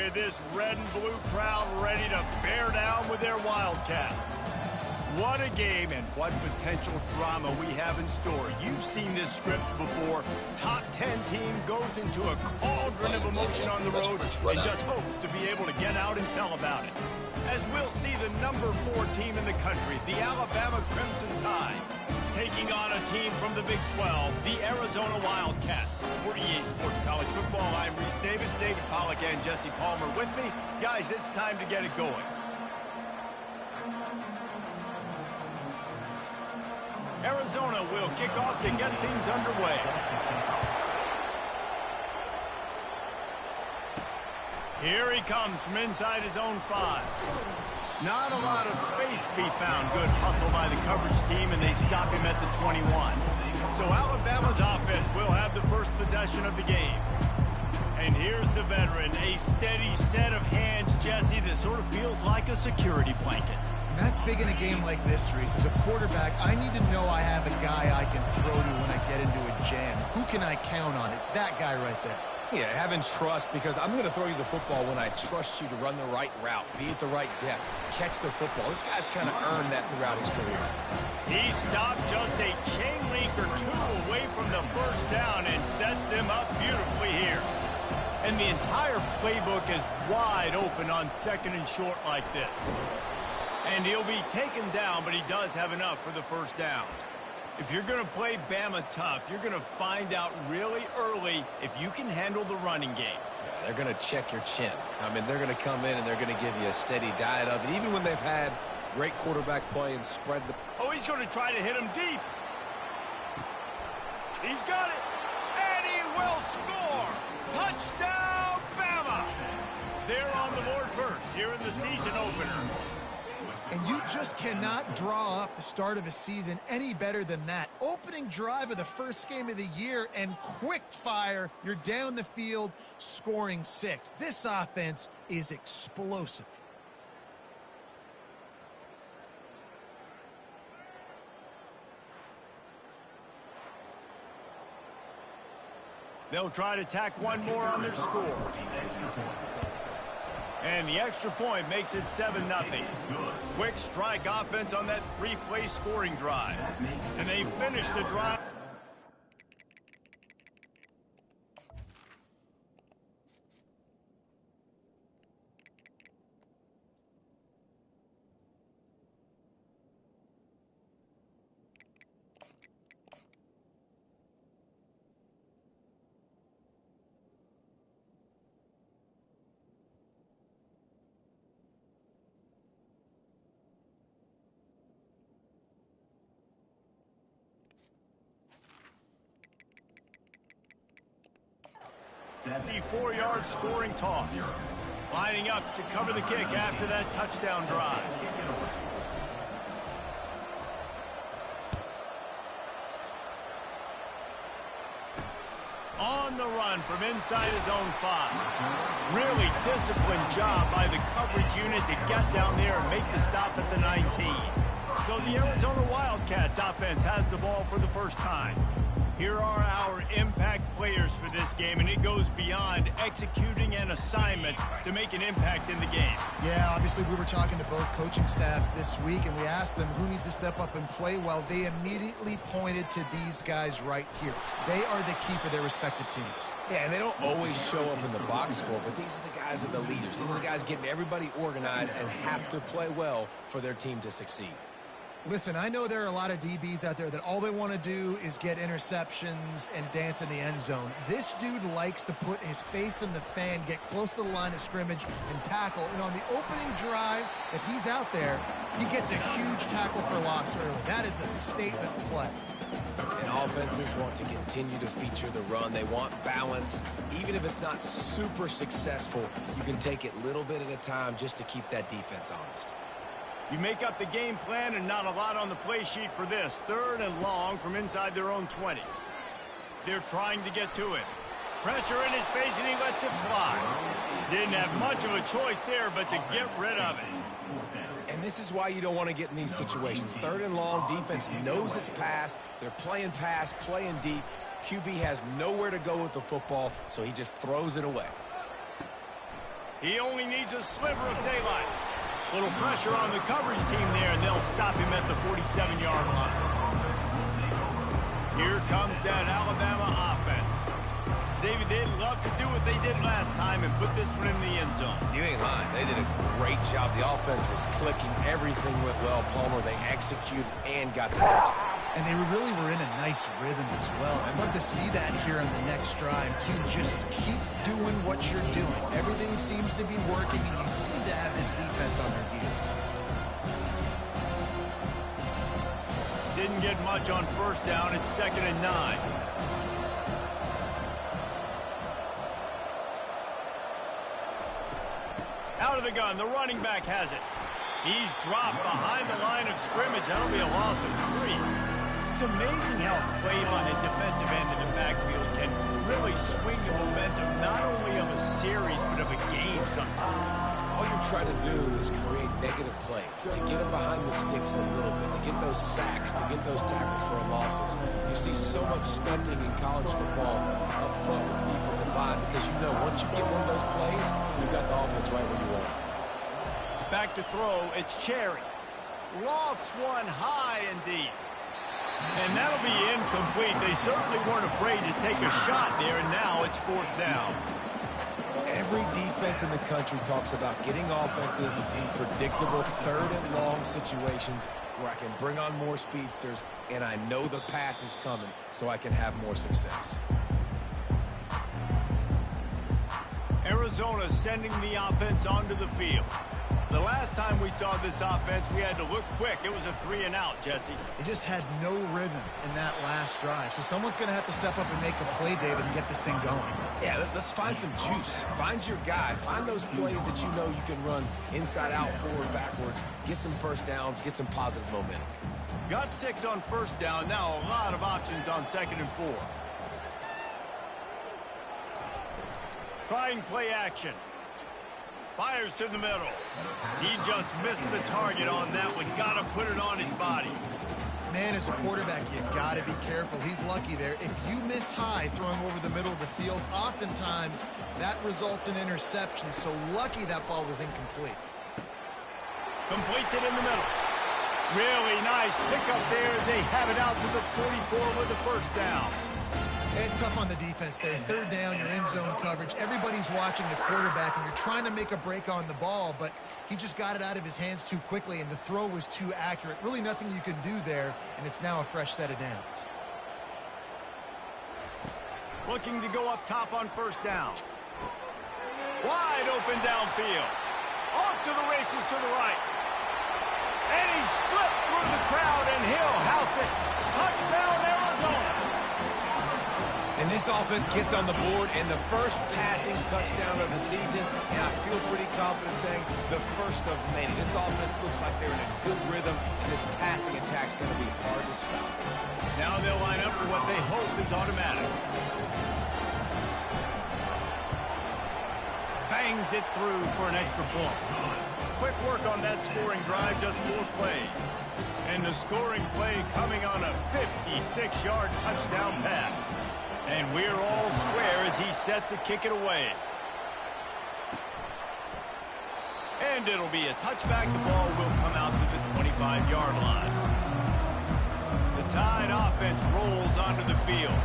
with this red and blue crowd ready to bear down with their Wildcats. What a game and what potential drama we have in store. You've seen this script before. Top 10 team goes into a cauldron of emotion on the road and just hopes to be able to get out and tell about it. As we'll see the number 4 team in the country, the Alabama Crimson Tide, taking on a team from the Big 12, the Arizona Wildcats. For EA Sports College Football, I'm Reese Davis, David Pollack, and Jesse Palmer with me. Guys, it's time to get it going. Arizona will kick off to get things underway. Here he comes from inside his own 5. Not a lot of space to be found. Good hustle by the coverage team, and they stop him at the 21. So Alabama's offense will have the first possession of the game. And here's the veteran, a steady set of hands, Jesse, that sort of feels like a security blanket. And that's big in a game like this, Reese. As a quarterback, I need to know I have a guy I can throw to when I get into a jam. Who can I count on? It's that guy right there. Yeah, having trust, because I'm going to throw you the football when I trust you to run the right route, be at the right depth, catch the football. This guy's kind of earned that throughout his career. He stopped just a chain link or 2 away from the first down and sets them up beautifully here. And the entire playbook is wide open on second and short like this. And he'll be taken down, but he does have enough for the first down. If you're going to play Bama tough, you're going to find out really early if you can handle the running game. Yeah, they're going to check your chin. I mean, they're going to come in and they're going to give you a steady diet of it, even when they've had great quarterback play and spread the... Oh, he's going to try to hit him deep. He's got it. And he will score. Touchdown, Bama. They're on the board first here in the season opener. And you just cannot draw up the start of a season any better than that. Opening drive of the first game of the year and quick fire. You're down the field scoring 6. This offense is explosive. They'll try to tack one more on their score. And the extra point makes it 7-0. Quick strike offense on that 3-play scoring drive. And they finish the drive. The 4-yard scoring toss. Lining up to cover the kick after that touchdown drive. On the run from inside his own 5. Really disciplined job by the coverage unit to get down there and make the stop at the 19. So the Arizona Wildcats offense has the ball for the first time. Here are our impact players for this game, and it goes beyond executing an assignment to make an impact in the game. Yeah, obviously we were talking to both coaching staffs this week, and we asked them who needs to step up and play well. They immediately pointed to these guys right here. They are the key for their respective teams. Yeah, and they don't always show up in the box score, but these are the guys that are the leaders. These are the guys getting everybody organized and have to play well for their team to succeed. Listen, I know there are a lot of DBs out there that all they want to do is get interceptions and dance in the end zone. This dude likes to put his face in the fan, get close to the line of scrimmage, and tackle. And on the opening drive that he's out there, he gets a huge tackle for loss early. That is a statement play. And offenses want to continue to feature the run. They want balance. Even if it's not super successful, you can take it little bit at a time just to keep that defense honest. You make up the game plan and not a lot on the play sheet for this. 3rd and long from inside their own 20. They're trying to get to it. Pressure in his face and he lets it fly. Didn't have much of a choice there but to get rid of it. And this is why you don't want to get in these situations. 3rd and long, defense knows it's pass. They're playing pass, playing deep. QB has nowhere to go with the football, so he just throws it away. He only needs a sliver of daylight. Little pressure on the coverage team there, and they'll stop him at the 47-yard line. Here comes that Alabama offense. David, they'd love to do what they did last time and put this one in the end zone. You ain't lying. They did a great job. The offense was clicking. Everything went well. Palmer, they executed and got the touchdown. And they really were in a nice rhythm as well. I'd love to see that here on the next drive, too. Just keep doing what you're doing. Everything seems to be working, and you seem to have this defense on their heels. Didn't get much on first down. It's 2nd and 9. Out of the gun, the running back has it. He's dropped behind the line of scrimmage. That'll be a loss of 3. It's amazing how a play by a defensive end in the backfield can really swing the momentum, not only of a series, but of a game sometimes. All you're trying to do is create negative plays, to get them behind the sticks a little bit, to get those sacks, to get those tackles for losses. You see so much stunting in college football up front with the defensive line because you know once you get one of those plays, you've got the offense right where you want it. Back to throw, it's Cherry. Lofts one high and deep. And that'll be incomplete. They certainly weren't afraid to take a shot there, and now it's 4th down. Every defense in the country talks about getting offenses in predictable 3rd and long situations where I can bring on more speedsters and I know the pass is coming so I can have more success. Arizona sending the offense onto the field. The last time we saw this offense, we had to look quick. It was a 3-and-out, Jesse. They just had no rhythm in that last drive. So someone's going to have to step up and make a play, David, and get this thing going. Yeah, let's find some juice. Find your guy. Find those plays that you know you can run inside out, forward, backwards. Get some first downs. Get some positive momentum. Got 6 on first down. Now a lot of options on 2nd and 4. Trying play action. Fires to the middle. He just missed the target on that one. Got to put it on his body. Man, as a quarterback, you got to be careful. He's lucky there. If you miss high throwing over the middle of the field, oftentimes that results in interception. So lucky that ball was incomplete. Completes it in the middle. Really nice pickup there as they have it out to the 44 with the first down. It's tough on the defense there. 3rd down, you're in zone coverage. Everybody's watching the quarterback, and you're trying to make a break on the ball, but he just got it out of his hands too quickly, and the throw was too accurate. Really nothing you can do there, and it's now a fresh set of downs. Looking to go up top on first down. Wide open downfield. Off to the races to the right. And he slipped through the crowd, and he'll house it. Touchdown, Arizona. And this offense gets on the board, and the first passing touchdown of the season, and I feel pretty confident saying the first of many. This offense looks like they're in a good rhythm, and this passing attack's going to be hard to stop. Now they'll line up for what they hope is automatic. Bangs it through for an extra point. Quick work on that scoring drive, just 4 plays. And the scoring play coming on a 56-yard touchdown pass. And we're all square as he's set to kick it away. And it'll be a touchback. The ball will come out to the 25-yard line. The Tide offense rolls onto the field.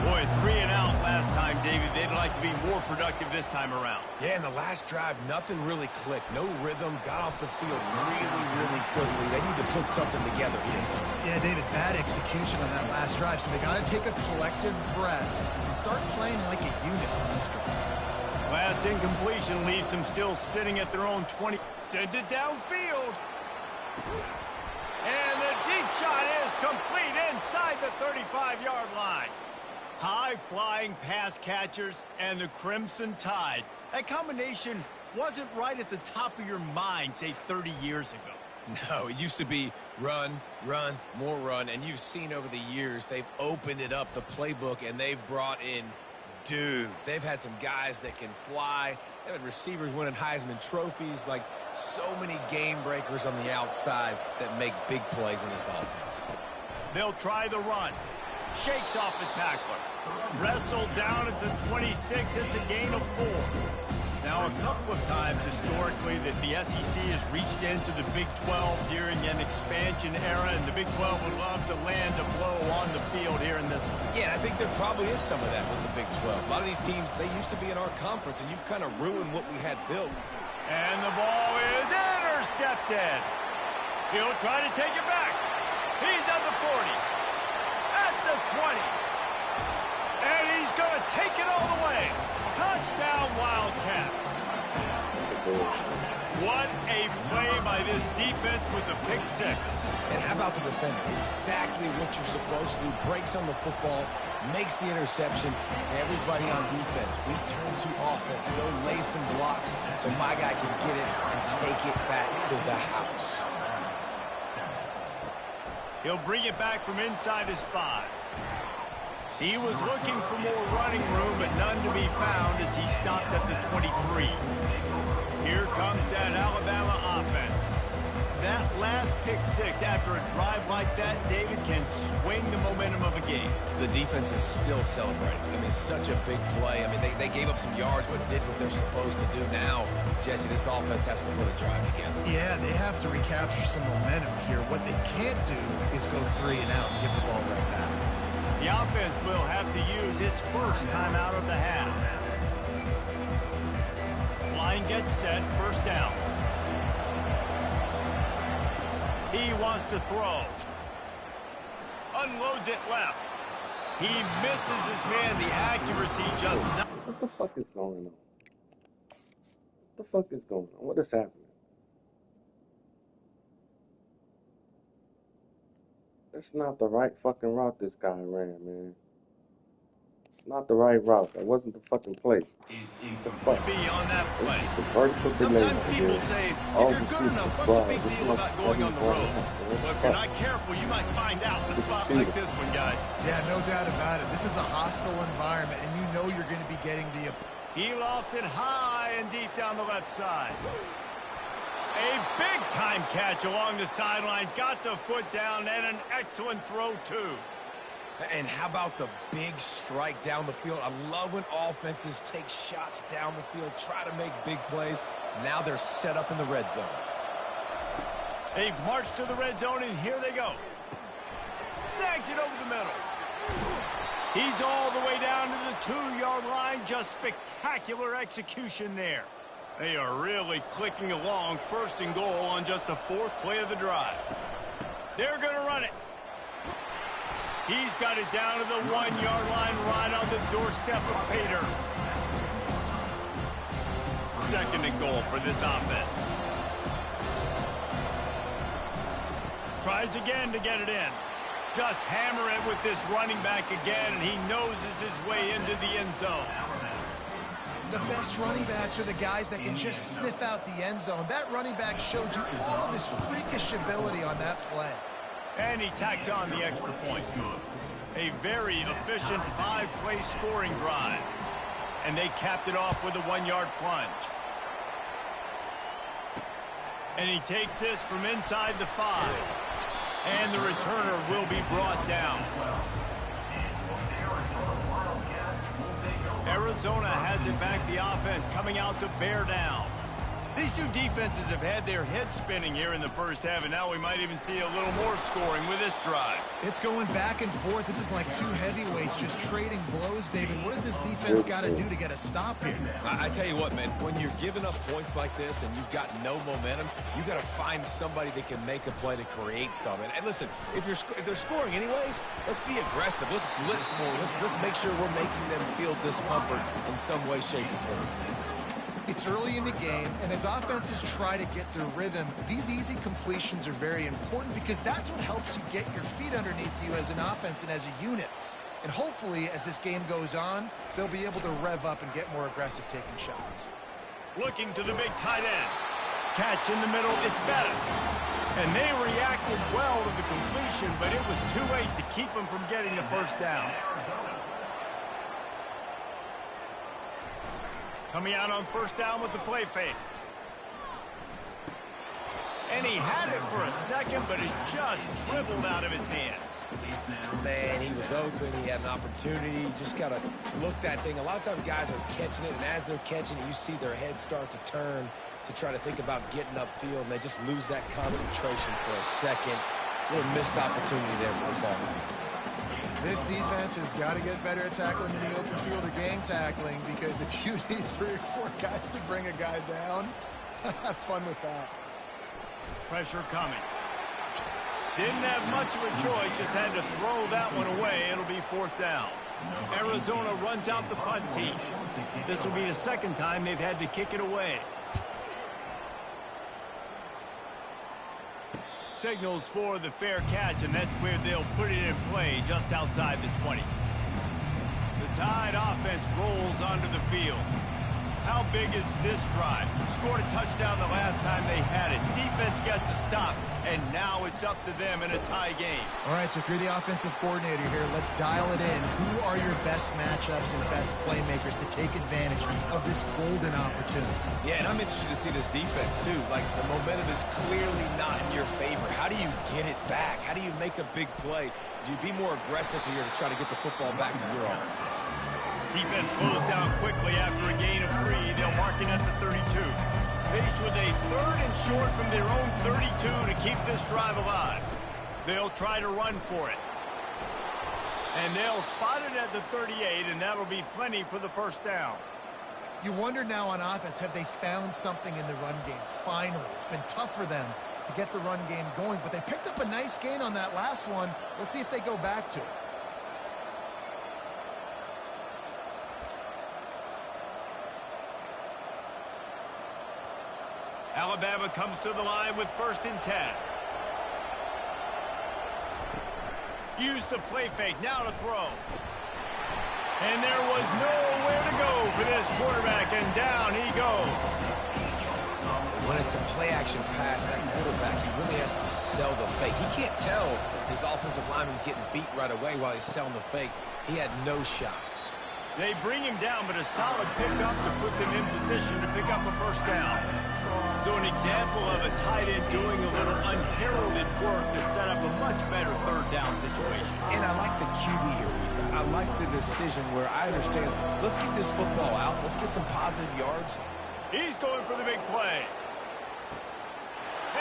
Boy, 3-and-out last time, David. They'd like to be more productive this time around. Yeah, in the last drive, nothing really clicked. No rhythm, got off the field really, really quickly. They need to put something together here. Yeah, David, bad execution on that last drive, so they got to take a collective breath and start playing like a unit on this drive. Last incompletion leaves them still sitting at their own 20. Sends it downfield. And the deep shot is complete inside the 35-yard line. High-flying pass catchers and the Crimson Tide. That combination wasn't right at the top of your mind, say, 30 years ago. No, it used to be run, run, more run, and you've seen over the years they've opened it up, the playbook, and they've brought in dudes. They've had some guys that can fly. They've had receivers winning Heisman trophies, like so many game breakers on the outside that make big plays in this offense. They'll try the run. Shakes off the tackler. Wrestled down at the 26. It's a gain of 4. Now, a couple of times historically that the SEC has reached into the Big 12 during an expansion era, and the Big 12 would love to land a blow on the field here in this one. Yeah, I think there probably is some of that with the Big 12. A lot of these teams, they used to be in our conference, and you've kind of ruined what we had built. And the ball is intercepted. He'll try to take it back. He's at the 40, at the 20, and he's going to take it all the way. Touchdown, Wildcats. What a play by this defense with the pick six. And how about the defender? Exactly what you're supposed to do. Breaks on the football, makes the interception. Everybody on defense, we turn to offense. Go lay some blocks so my guy can get it and take it back to the house. He'll bring it back from inside his 5. He was looking for more running room, but none to be found as he stopped at the 23. Here comes that Alabama offense. That last pick six after a drive like that, David, can swing the momentum of a game. The defense is still celebrating. I mean, such a big play. I mean, they gave up some yards, but did what they're supposed to do. Now, Jesse, this offense has to put a drive together. Yeah, they have to recapture some momentum here. What they can't do is go 3 and out and give the ball right back. The offense will have to use its first timeout of the half. Line gets set, first down. He wants to throw. Unloads it left. He misses his man. The accuracy just not. What the fuck is going on? What the fuck is going on? What is happening? That's not the right fucking route this guy ran, man. Not the right route. That wasn't the fucking play. The fuck? Be on that play. It's a vertical grenade. Sometimes people say, if you're good enough, what's the big deal about going on the road? But if you're not careful, you might find out in a spot like this one, guys. Yeah, no doubt about it. This is a hostile environment, and you know you're going to be getting the... He lofts it high and deep down the left side. A big-time catch along the sidelines. Got the foot down, and an excellent throw, too. And how about the big strike down the field? I love when offenses take shots down the field, try to make big plays. Now they're set up in the red zone. They've marched to the red zone, and here they go. Snags it over the middle. He's all the way down to the 2-yard line. Just spectacular execution there. They are really clicking along, first and goal on just the 4th play of the drive. They're going to run it. He's got it down to the 1-yard line, right on the doorstep of Pater. 2nd and goal for this offense. Tries again to get it in. Just hammer it with this running back again, and he noses his way into the end zone. The best running backs are the guys that can just sniff out the end zone. That running back showed you all of his freakish ability on that play. And he tacks on the extra point. A very efficient 5-play scoring drive. And they capped it off with a 1-yard plunge. And he takes this from inside the 5. And the returner will be brought down. Arizona has it back, the offense coming out to bear down. These two defenses have had their heads spinning here in the first half, and now we might even see a little more scoring with this drive. It's going back and forth. This is like two heavyweights just trading blows, David. What does this defense got to do to get a stop here? I tell you what, man, when you're giving up points like this and you've got no momentum, you got to find somebody that can make a play to create something. And listen, if they're scoring anyways, let's be aggressive. Let's blitz more. Let's make sure we're making them feel discomfort in some way, shape, or form. It's early in the game, and as offenses try to get their rhythm, these easy completions are very important because that's what helps you get your feet underneath you as an offense and as a unit. And hopefully, as this game goes on, they'll be able to rev up and get more aggressive taking shots. Looking to the big tight end. Catch in the middle, it's Bettis. And they reacted well to the completion, but it was too late to keep them from getting the first down. Coming out on first down with the play fake. And he had it for a second, but it just dribbled out of his hands. Man, he was open. He had an opportunity. You just got to look that thing. A lot of times guys are catching it, and as they're catching it, you see their head start to turn to try to think about getting upfield, and they just lose that concentration for a second. A little missed opportunity there for this offense. This defense has got to get better at tackling in the open field or gang tackling, because if you need 3 or 4 guys to bring a guy down, have fun with that. Pressure coming. Didn't have much of a choice, just had to throw that one away. It'll be 4th down. Arizona runs out the punt team. This will be the 2nd time they've had to kick it away. Signals for the fair catch, and that's where they'll put it in play, just outside the 20. The Tide offense rolls onto the field. How big is this drive? Scored a touchdown the last time they had it. Defense gets a stop, and now it's up to them in a tie game. All right, so if you're the offensive coordinator here, let's dial it in. Who are your best matchups and best playmakers to take advantage of this golden opportunity? Yeah, and I'm interested to see this defense, too. Like, the momentum is clearly not in your favor. How do you get it back? How do you make a big play? Do you be more aggressive here to try to get the football back to your offense? Defense closed down quickly after a gain of 3. They'll mark it at the 32. Faced with a 3rd and short from their own 32 to keep this drive alive. They'll try to run for it. And they'll spot it at the 38, and that'll be plenty for the 1st down. You wonder now on offense, have they found something in the run game? Finally, it's been tough for them to get the run game going, but they picked up a nice gain on that last one. Let's see if they go back to it. Alabama comes to the line with 1st and 10. Use the play fake, now to throw. And there was nowhere to go for this quarterback, and down he goes. When it's a play-action pass, that quarterback, he really has to sell the fake. He can't tell his offensive lineman's getting beat right away while he's selling the fake. He had no shot. They bring him down, but a solid pickup to put them in position to pick up a 1st down. So an example of a tight end doing a little unheralded work to set up a much better 3rd down situation. And I like the QB here, Reese. I like the decision where I understand, let's get this football out. Let's get some positive yards. He's going for the big play.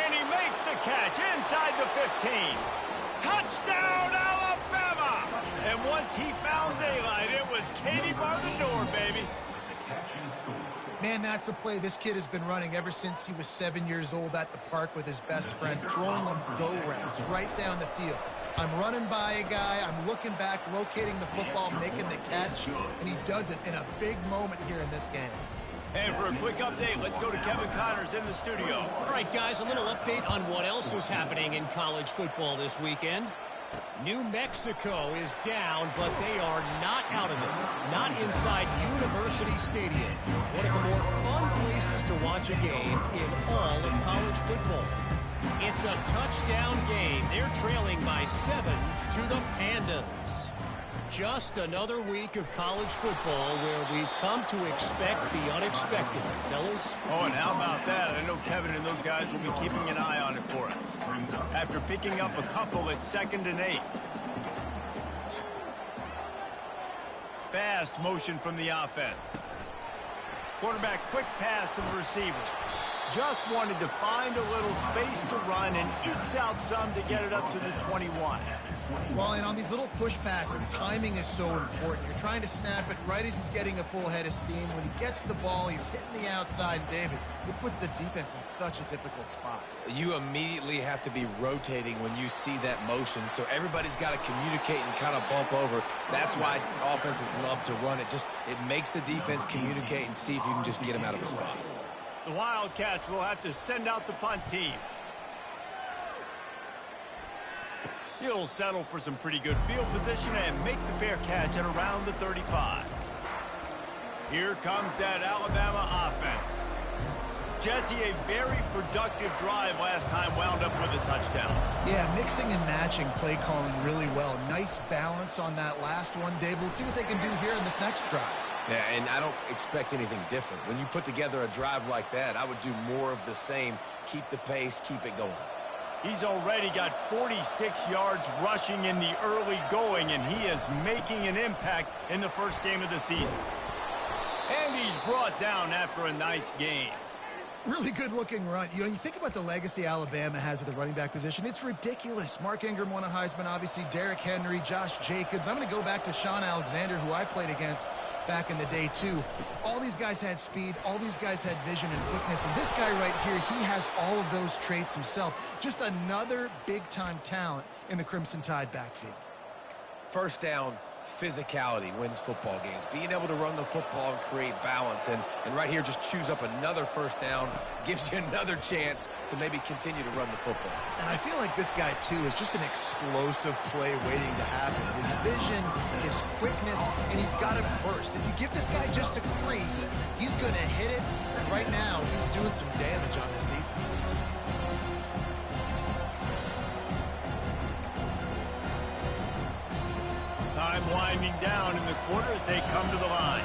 And he makes the catch inside the 15. Touchdown, Alabama! And once he found daylight, it was Katie bar the door, baby. Man, that's a play this kid has been running ever since he was 7 years old at the park with his best friend, throwing them go routes right down the field. I'm running by a guy, I'm looking back, locating the football, making the catch, and he does it in a big moment here in this game. And for a quick update, let's go to Kevin Connors in the studio. All right, guys, a little update on what else is happening in college football this weekend. New Mexico is down, but they are not out of it. Not inside University Stadium. One of the more fun places to watch a game in all of college football. It's a touchdown game. They're trailing by 7 to the Pandas. Just another week of college football where we've come to expect the unexpected, fellas. Oh, and how about that? I know Kevin and those guys will be keeping an eye on it for us. After picking up a couple, it's 2nd and 8. Fast motion from the offense. Quarterback quick pass to the receiver. Just wanted to find a little space to run and ekes out some to get it up to the 21. Well, and on these little push passes, timing is so important. You're trying to snap it right as he's getting a full head of steam. When he gets the ball, he's hitting the outside. David, it puts the defense in such a difficult spot. You immediately have to be rotating when you see that motion, so everybody's got to communicate and kind of bump over. That's why offenses love to run it. It makes the defense communicate and see if you can just get them out of a spot. The Wildcats will have to send out the punt team. He'll settle for some pretty good field position and make the fair catch at around the 35. Here comes that Alabama offense. Jesse, a very productive drive last time, wound up with a touchdown. Yeah, mixing and matching play calling really well. Nice balance on that last one, Dave. Let's see what they can do here in this next drive. Yeah, and I don't expect anything different. When you put together a drive like that, I would do more of the same. Keep the pace, keep it going. He's already got 46 yards rushing in the early going, and he is making an impact in the first game of the season. And he's brought down after a nice game. Really good-looking run. You think about the legacy Alabama has at the running back position. It's ridiculous. Mark Ingram won a Heisman, obviously. Derrick Henry, Josh Jacobs. I'm going to go back to Sean Alexander, who I played against back in the day, too. All these guys had speed. All these guys had vision and quickness. And this guy right here, he has all of those traits himself. Just another big-time talent in the Crimson Tide backfield. First down, physicality wins football games. Being able to run the football and create balance. And right here, just choose up another first down. Gives you another chance to maybe continue to run the football. And I feel like this guy, too, is just an explosive play waiting to happen. His vision, his quickness, and he's got a burst. If you give this guy just a crease, he's going to hit it. And right now, he's doing some damage on this defense. Time winding down in the quarter as they come to the line.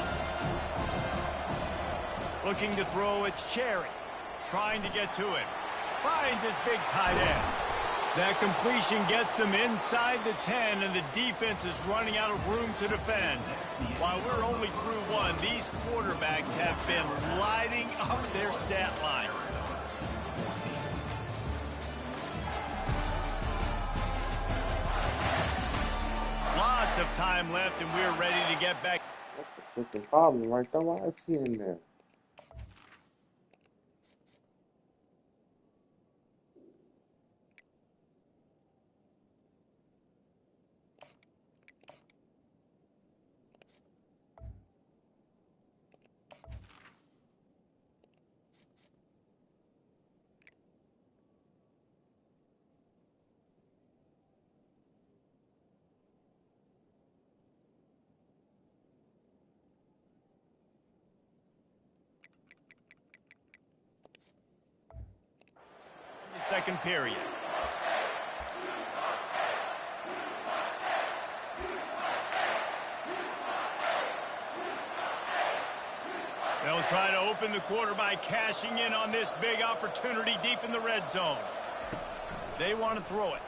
Looking to throw, it's Cherry. Trying to get to it. Finds his big tight end. That completion gets them inside the 10, and the defense is running out of room to defend. While we're only through one, these quarterbacks have been lighting up their stat line. Lots of time left, and we're ready to get back. That's the freaking problem right there. Why is he in there? Second period. They'll try to open the quarter by cashing in on this big opportunity deep in the red zone. They want to throw it.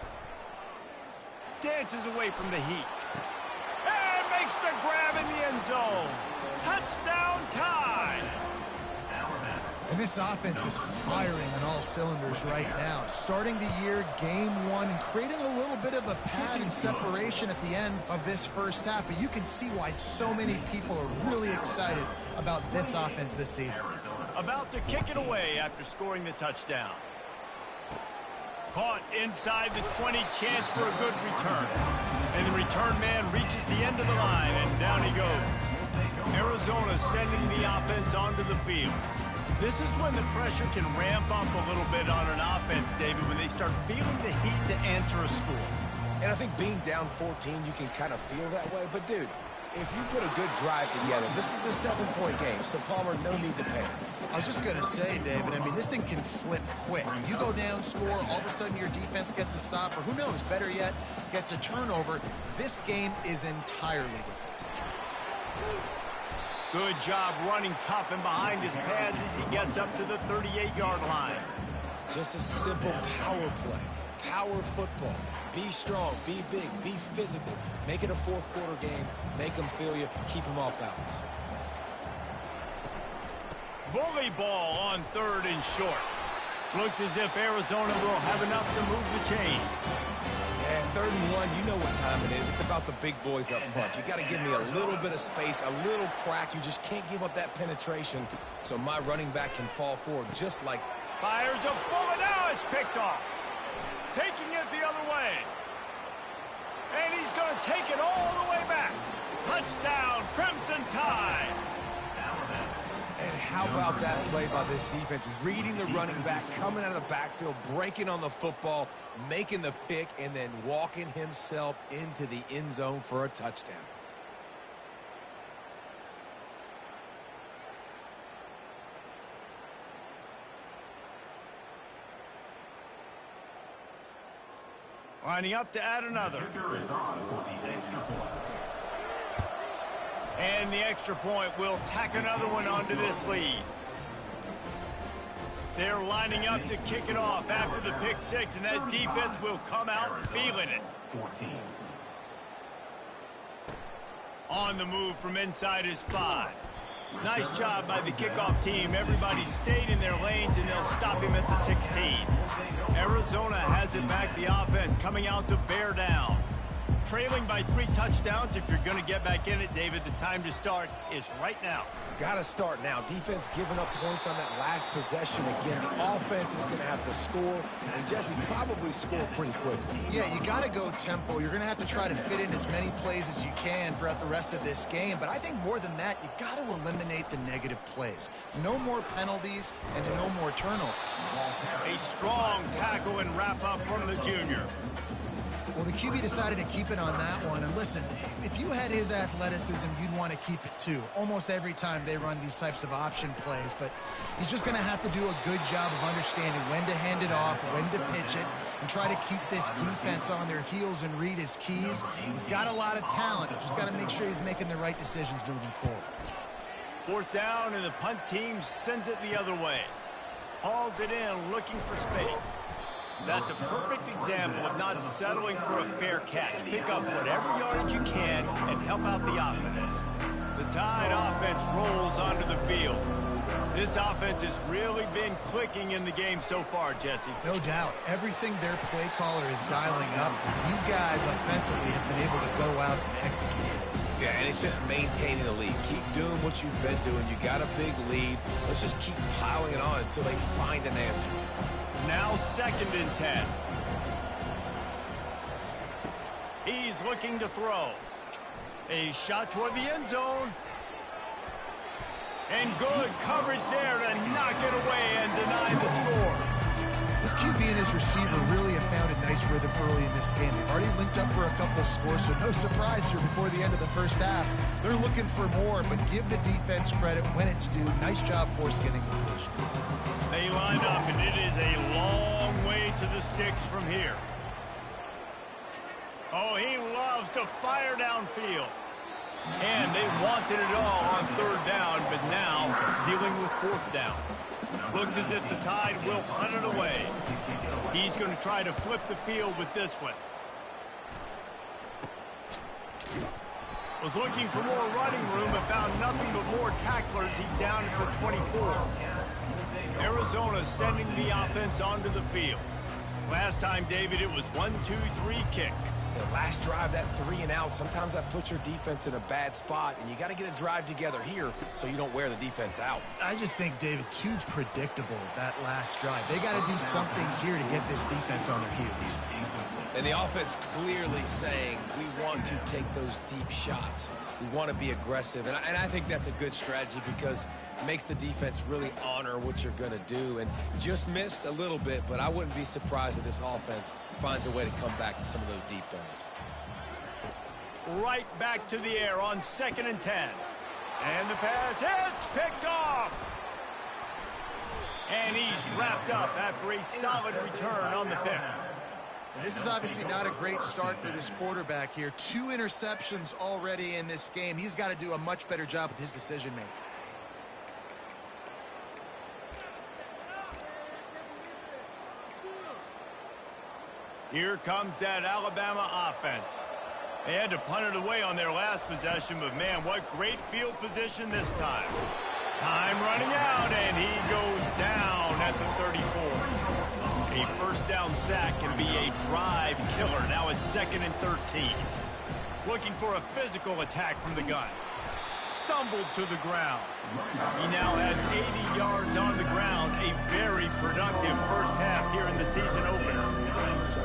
Dances away from the heat. And makes the grab in the end zone. Touchdown Tide! And this offense is firing on all cylinders right now. Starting the year, game one, and creating a little bit of a pad and separation at the end of this first half. But you can see why so many people are really excited about this offense this season. About to kick it away after scoring the touchdown. Caught inside the 20, chance for a good return. And the return man reaches the end of the line, and down he goes. Arizona sending the offense onto the field. This is when the pressure can ramp up a little bit on an offense, David, when they start feeling the heat to answer a score. And I think being down 14, you can kind of feel that way. But, dude, if you put a good drive together, this is a 7-point game, so Palmer, no need to panic. I was just going to say, David, I mean, this thing can flip quick. You go down, score, all of a sudden your defense gets a stop, or who knows, better yet, gets a turnover. This game is entirely different. Good job running tough and behind his pads as he gets up to the 38-yard line. Just a simple power play. Power football. Be strong, be big, be physical. Make it a fourth-quarter game. Make them feel you. Keep them off balance. Bully ball on third and short. Looks as if Arizona will have enough to move the chains. Yeah, 3rd and 1, you know what time it is. It's about the big boys up front. You got to give me a little bit of space, a little crack. You just can't give up that penetration so my running back can fall forward just like... Fires a bullet. Now it's picked off. Taking it the other way. And he's going to take it all the way back. Touchdown, Crimson Tide. And how about that play by this defense? Reading the running back, coming out of the backfield, breaking on the football, making the pick, and then walking himself into the end zone for a touchdown. Lining up to add another. And the extra point will tack another one onto this lead. They're lining up to kick it off after the pick six, and that defense will come out feeling it. 14. On the move from inside his 5. Nice job by the kickoff team. Everybody stayed in their lanes, and they'll stop him at the 16. Arizona has it back, the offense coming out to bear down. Trailing by 3 touchdowns. If you're going to get back in it, David, the time to start is right now. Got to start now. Defense giving up points on that last possession again. The offense is going to have to score, and Jesse probably score pretty quickly. Yeah, you got to go tempo. You're going to have to try to fit in as many plays as you can throughout the rest of this game. But I think more than that, you got to eliminate the negative plays. No more penalties and no more turnovers. A strong tackle and wrap up from the junior. Well, the QB decided to keep it on that one. And listen, if you had his athleticism, you'd want to keep it too. Almost every time they run these types of option plays. But he's just going to have to do a good job of understanding when to hand it off, when to pitch it, and try to keep this defense on their heels and read his keys. He's got a lot of talent. Just got to make sure he's making the right decisions moving forward. 4th down, and the punt team sends it the other way. Hauls it in, looking for space. That's a perfect example of not settling for a fair catch. Pick up whatever yardage you can and help out the offense. The Tide offense rolls onto the field. This offense has really been clicking in the game so far, Jesse. No doubt. Everything their play caller is dialing up, these guys offensively have been able to go out and execute. Yeah, and it's just maintaining the lead. Keep doing what you've been doing. You got a big lead. Let's just keep piling it on until they find an answer. Now 2nd and 10. He's looking to throw. A shot toward the end zone. And good coverage there to knock it away and deny the score. This QB and his receiver really have found a nice rhythm early in this game. They've already linked up for a couple of scores, so no surprise here before the end of the first half. They're looking for more, but give the defense credit when it's due. Nice job force getting the position. They line up, and it is a long way to the sticks from here. Oh, he loves to fire downfield. And they wanted it all on 3rd down, but now dealing with 4th down. Looks as if the Tide will punt it away. He's going to try to flip the field with this one. Was looking for more running room, but found nothing but more tacklers. He's down at the 24. Arizona sending the offense onto the field. Last time, David, it was 1-2-3 kick. The last drive, that 3 and out, sometimes that puts your defense in a bad spot, and you got to get a drive together here so you don't wear the defense out. I just think, David, too predictable, that last drive. They got to do something here to get this defense on their heels. And the offense clearly saying, we want to take those deep shots. We want to be aggressive. And I think that's a good strategy because it makes the defense really honor what you're going to do. And just missed a little bit, but I wouldn't be surprised if this offense finds a way to come back to some of those deep things. Right back to the air on 2nd and 10. And the pass hits, picked off. And he's wrapped up after a solid return on the pick. And this is obviously not a great start for this quarterback here. 2 interceptions already in this game. He's got to do a much better job with his decision-making. Here comes that Alabama offense. They had to punt it away on their last possession, but man, what great field position this time. Time running out, and he goes down at the 34. A 1st down sack can be a drive killer. Now it's 2nd and 13. Looking for a physical attack from the gun. Stumbled to the ground. He now has 80 yards on the ground. A very productive first half here in the season opener.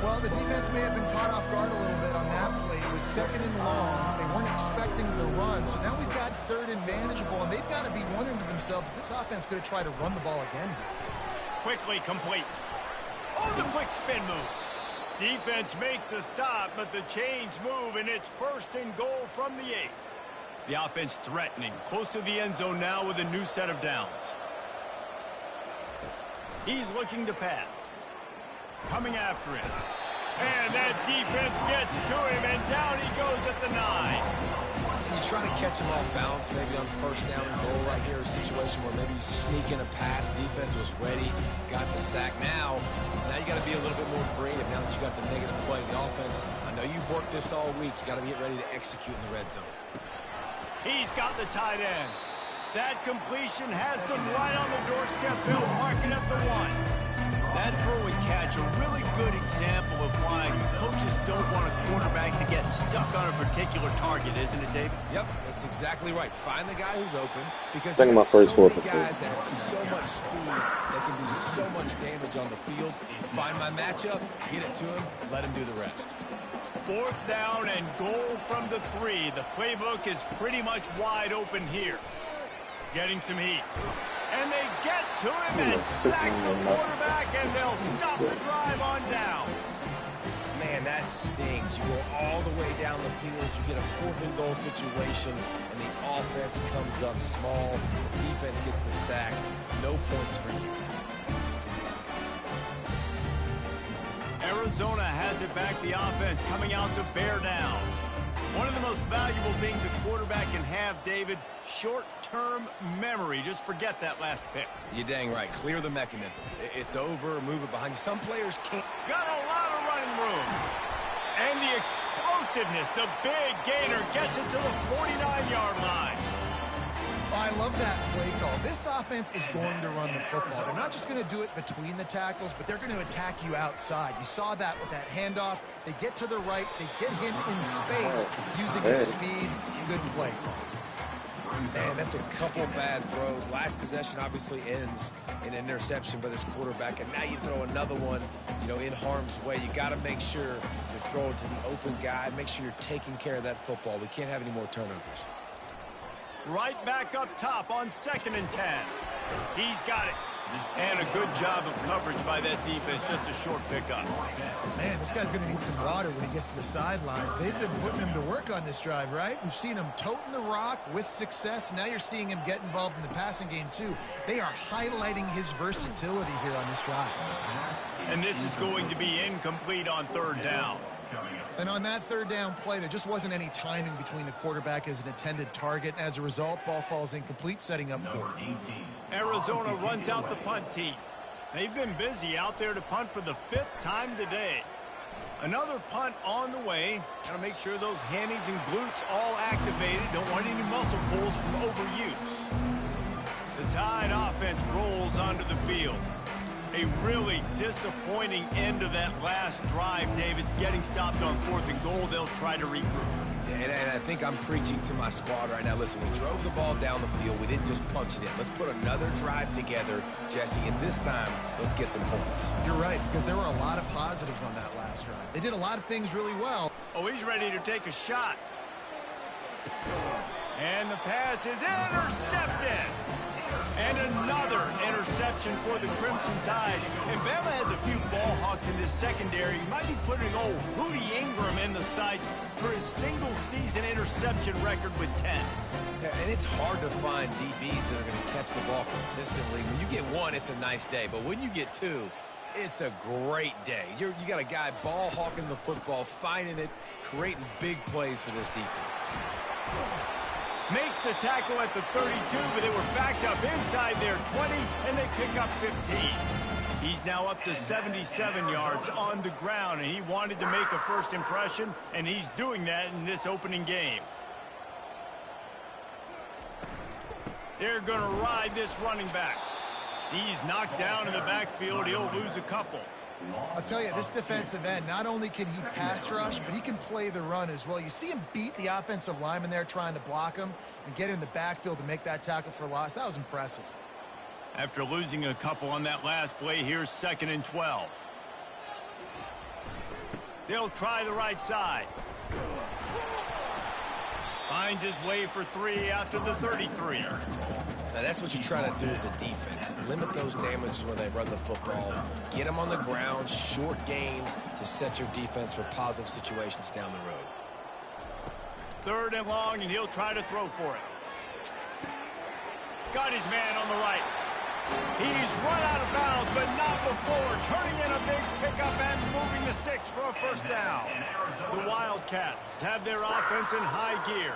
Well, the defense may have been caught off guard a little bit on that play. It was 2nd and long. They weren't expecting the run. So now we've got 3rd and manageable, and they've got to be wondering to themselves, is this offense going to try to run the ball again here? Quickly complete. Oh, the quick spin move. Defense makes a stop, but the chains move, and it's 1st and goal from the 8. The offense threatening, close to the end zone now with a new set of downs. He's looking to pass. Coming after him. And that defense gets to him, and down he goes at the 9. you try to catch him off balance, maybe on first down and goal right here, a situation where maybe you sneak in a pass, defense was ready, got the sack. Now you got to be a little bit more creative now that you got the negative play. The offense, I know you've worked this all week. You got to get ready to execute in the red zone. He's got the tight end. That completion has them right on the doorstep. They'll mark it at the 1. That throw and catch, a really good example of why coaches don't want a quarterback to get stuck on a particular target, isn't it, Dave? Yep, that's exactly right. Find the guy who's open because Second you my first so 4 many for guys 4. that have so much speed that can do so much damage on the field. Find my matchup, get it to him, let him do the rest. 4th down and goal from the 3. The playbook is pretty much wide open here. Getting some heat. And they get to him and sack the quarterback, and they'll stop the drive on down. Man, that stings. You go all the way down the field, you get a 4th and goal situation, and the offense comes up small. The defense gets the sack. No points for you. Arizona has it back, the offense coming out to bear down. One of the most valuable things a quarterback can have, David, short-term memory. Just forget that last pick. You're dang right. Clear the mechanism. It's over. Move it behind you. Some players can't. Got a lot of running room. And the explosiveness, the big gainer gets it to the 49-yard line. I love that play call. This offense is going to run the football. They're not just going to do it between the tackles, but they're going to attack you outside. You saw that with that handoff. They get to the right. They get him in space using his speed. Good play call. Man, that's a couple bad throws. Last possession obviously ends in an interception by this quarterback, and now you throw another one, in harm's way. You got to make sure you're throwing to the open guy. Make sure you're taking care of that football. We can't have any more turnovers. Right back up top on 2nd and 10. He's got it. And a good job of coverage by that defense. Just a short pickup. Man, this guy's going to need some water when he gets to the sidelines. They've been putting him to work on this drive, right? We've seen him toting the rock with success. Now you're seeing him get involved in the passing game, too. They are highlighting his versatility here on this drive. And this is going to be incomplete on 3rd down. And on that 3rd down play, there just wasn't any timing between the quarterback as an intended target. As a result, ball falls incomplete, setting up 4th. Arizona runs out the punt team. They've been busy out there to punt for the 5th time today. Another punt on the way. Got to make sure those hammies and glutes all activated. Don't want any muscle pulls from overuse. The Tide offense rolls onto the field. A really disappointing end of that last drive, David. Getting stopped on 4th and goal, they'll try to regroup. And I think I'm preaching to my squad right now. Listen, we drove the ball down the field. We didn't just punch it in. Let's put another drive together, Jesse, and this time, let's get some points. You're right, because there were a lot of positives on that last drive. They did a lot of things really well. Oh, he's ready to take a shot. And the pass is intercepted. And another interception for the Crimson Tide. And Bama has a few ball hawks in this secondary. You might be putting old Hootie Ingram in the sights for his single-season interception record with 10. Yeah, and it's hard to find DBs that are going to catch the ball consistently. When you get 1, it's a nice day. But when you get 2, it's a great day. You got a guy ball hawking the football, finding it, creating big plays for this defense. Makes the tackle at the 32, but they were backed up inside their 20, and they pick up 15. He's now up to 77 yards on the ground, and he wanted to make a first impression, and he's doing that in this opening game. They're going to ride this running back. He's knocked down in the backfield. He'll lose a couple. I'll tell you, this defensive end, not only can he pass rush, but he can play the run as well. You see him beat the offensive lineman there trying to block him and get in the backfield to make that tackle for loss. That was impressive. After losing a couple on that last play, here's 2nd and 12. They'll try the right side. Finds his way for 3 after the 33. Now, that's what you try to do as a defense. Limit those damages when they run the football. Get them on the ground, short gains to set your defense for positive situations down the road. 3rd and long, and he'll try to throw for it. Got his man on the right. He's run out of bounds, but not before turning in a big pickup and moving the sticks for a first down. The Wildcats have their offense in high gear.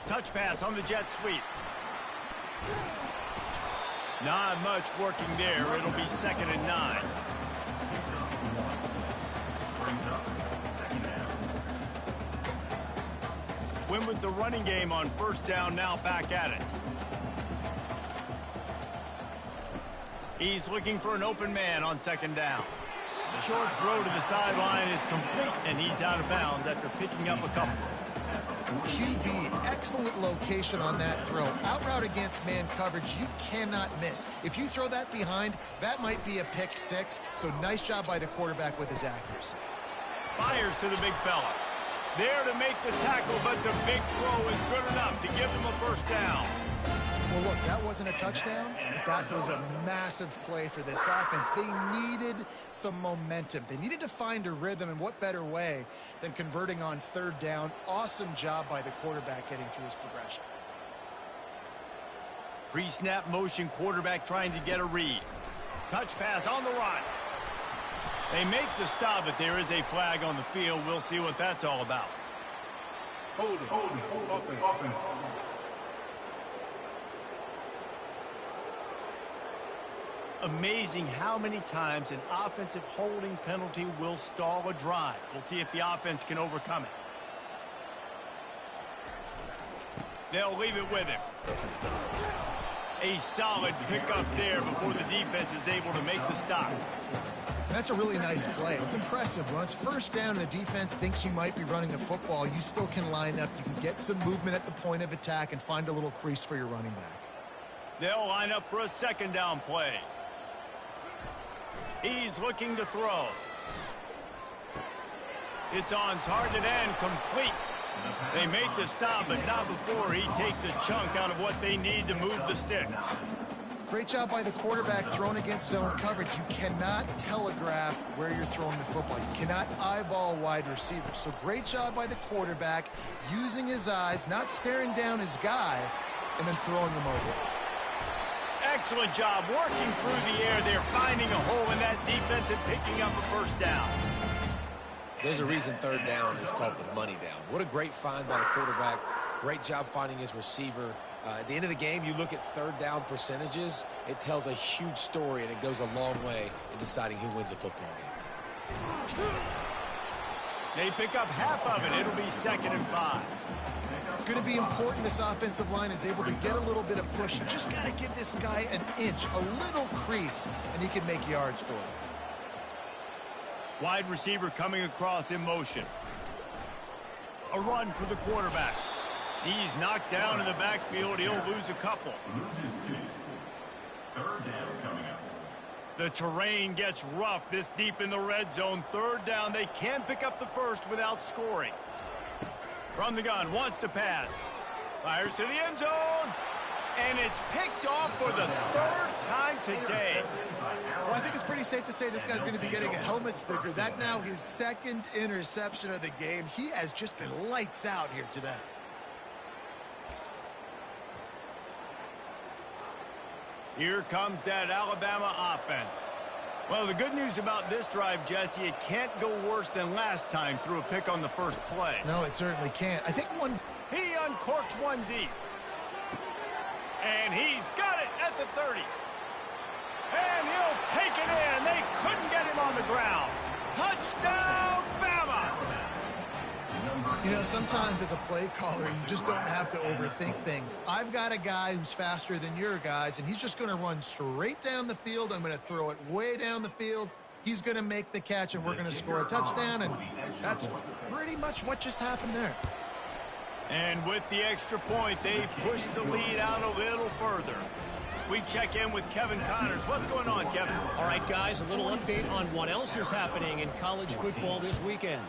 Touch pass on the jet sweep. Not much working there. It'll be 2nd and 9. Win with the running game on 1st down, now back at it. He's looking for an open man on 2nd down. Short throw to the sideline is complete, and he's out of bounds after picking up a couple. QB, excellent location on that throw. Out route against man coverage, you cannot miss. If you throw that behind, that might be a pick 6. So nice job by the quarterback with his accuracy. Fires to the big fella. There to make the tackle, but the big throw is good enough to give them a 1st down. Well, look, that wasn't a touchdown, but that was a massive play for this offense. They needed some momentum. They needed to find a rhythm, and what better way than converting on 3rd down. Awesome job by the quarterback getting through his progression. Pre-snap motion, quarterback trying to get a read. Touch pass on the run. They make the stop, but there is a flag on the field. We'll see what that's all about. Hold it. Offense. Amazing how many times an offensive holding penalty will stall a drive. We'll see if the offense can overcome it. They'll leave it with him. A solid pickup there before the defense is able to make the stop. That's a really nice play. It's impressive. When it's 1st down and the defense thinks you might be running the football, you still can line up. You can get some movement at the point of attack and find a little crease for your running back. They'll line up for a 2nd down play. He's looking to throw. It's on target and complete. They make the stop, but not before he takes a chunk out of what they need to move the sticks. Great job by the quarterback thrown against zone coverage. You cannot telegraph where you're throwing the football. You cannot eyeball wide receivers. So great job by the quarterback using his eyes, not staring down his guy, and then throwing him over. Excellent job working through the air. They're finding a hole in that defense and picking up a 1st down. There's a reason 3rd down is called the money down. What a great find by the quarterback. Great job finding his receiver. At the end of the game, you look at 3rd down percentages. It tells a huge story, and it goes a long way in deciding who wins a football game. They pick up half of it. It'll be 2nd and 5. It's going to be important this offensive line is able to get a little bit of push. You just got to give this guy an inch, a little crease, and he can make yards for it. Wide receiver coming across in motion. A run for the quarterback. He's knocked down in the backfield. He'll lose a couple. 3rd down coming up. The terrain gets rough this deep in the red zone. 3rd down. They can pick up the 1st without scoring. From the gun, wants to pass. Fires to the end zone. And it's picked off for the 3rd time today. Well, I think it's pretty safe to say this guy's going to be getting a helmet sticker. That now his 2nd interception of the game. He has just been lights out here today. Here comes that Alabama offense. Well, the good news about this drive, Jesse, it can't go worse than last time through a pick on the 1st play. No, it certainly can't. I think He uncorks one deep. And he's got it at the 30. And he'll take it in. They couldn't get him on the ground. Touchdown, Bama! You know, sometimes as a play caller, you just don't have to overthink things. I've got a guy who's faster than your guys, and he's just going to run straight down the field. I'm going to throw it way down the field. He's going to make the catch, and we're going to score a touchdown, and that's pretty much what just happened there. And with the extra point, they push the lead out a little further. We check in with Kevin Connors. What's going on, Kevin? All right, guys, a little update on what else is happening in college football this weekend.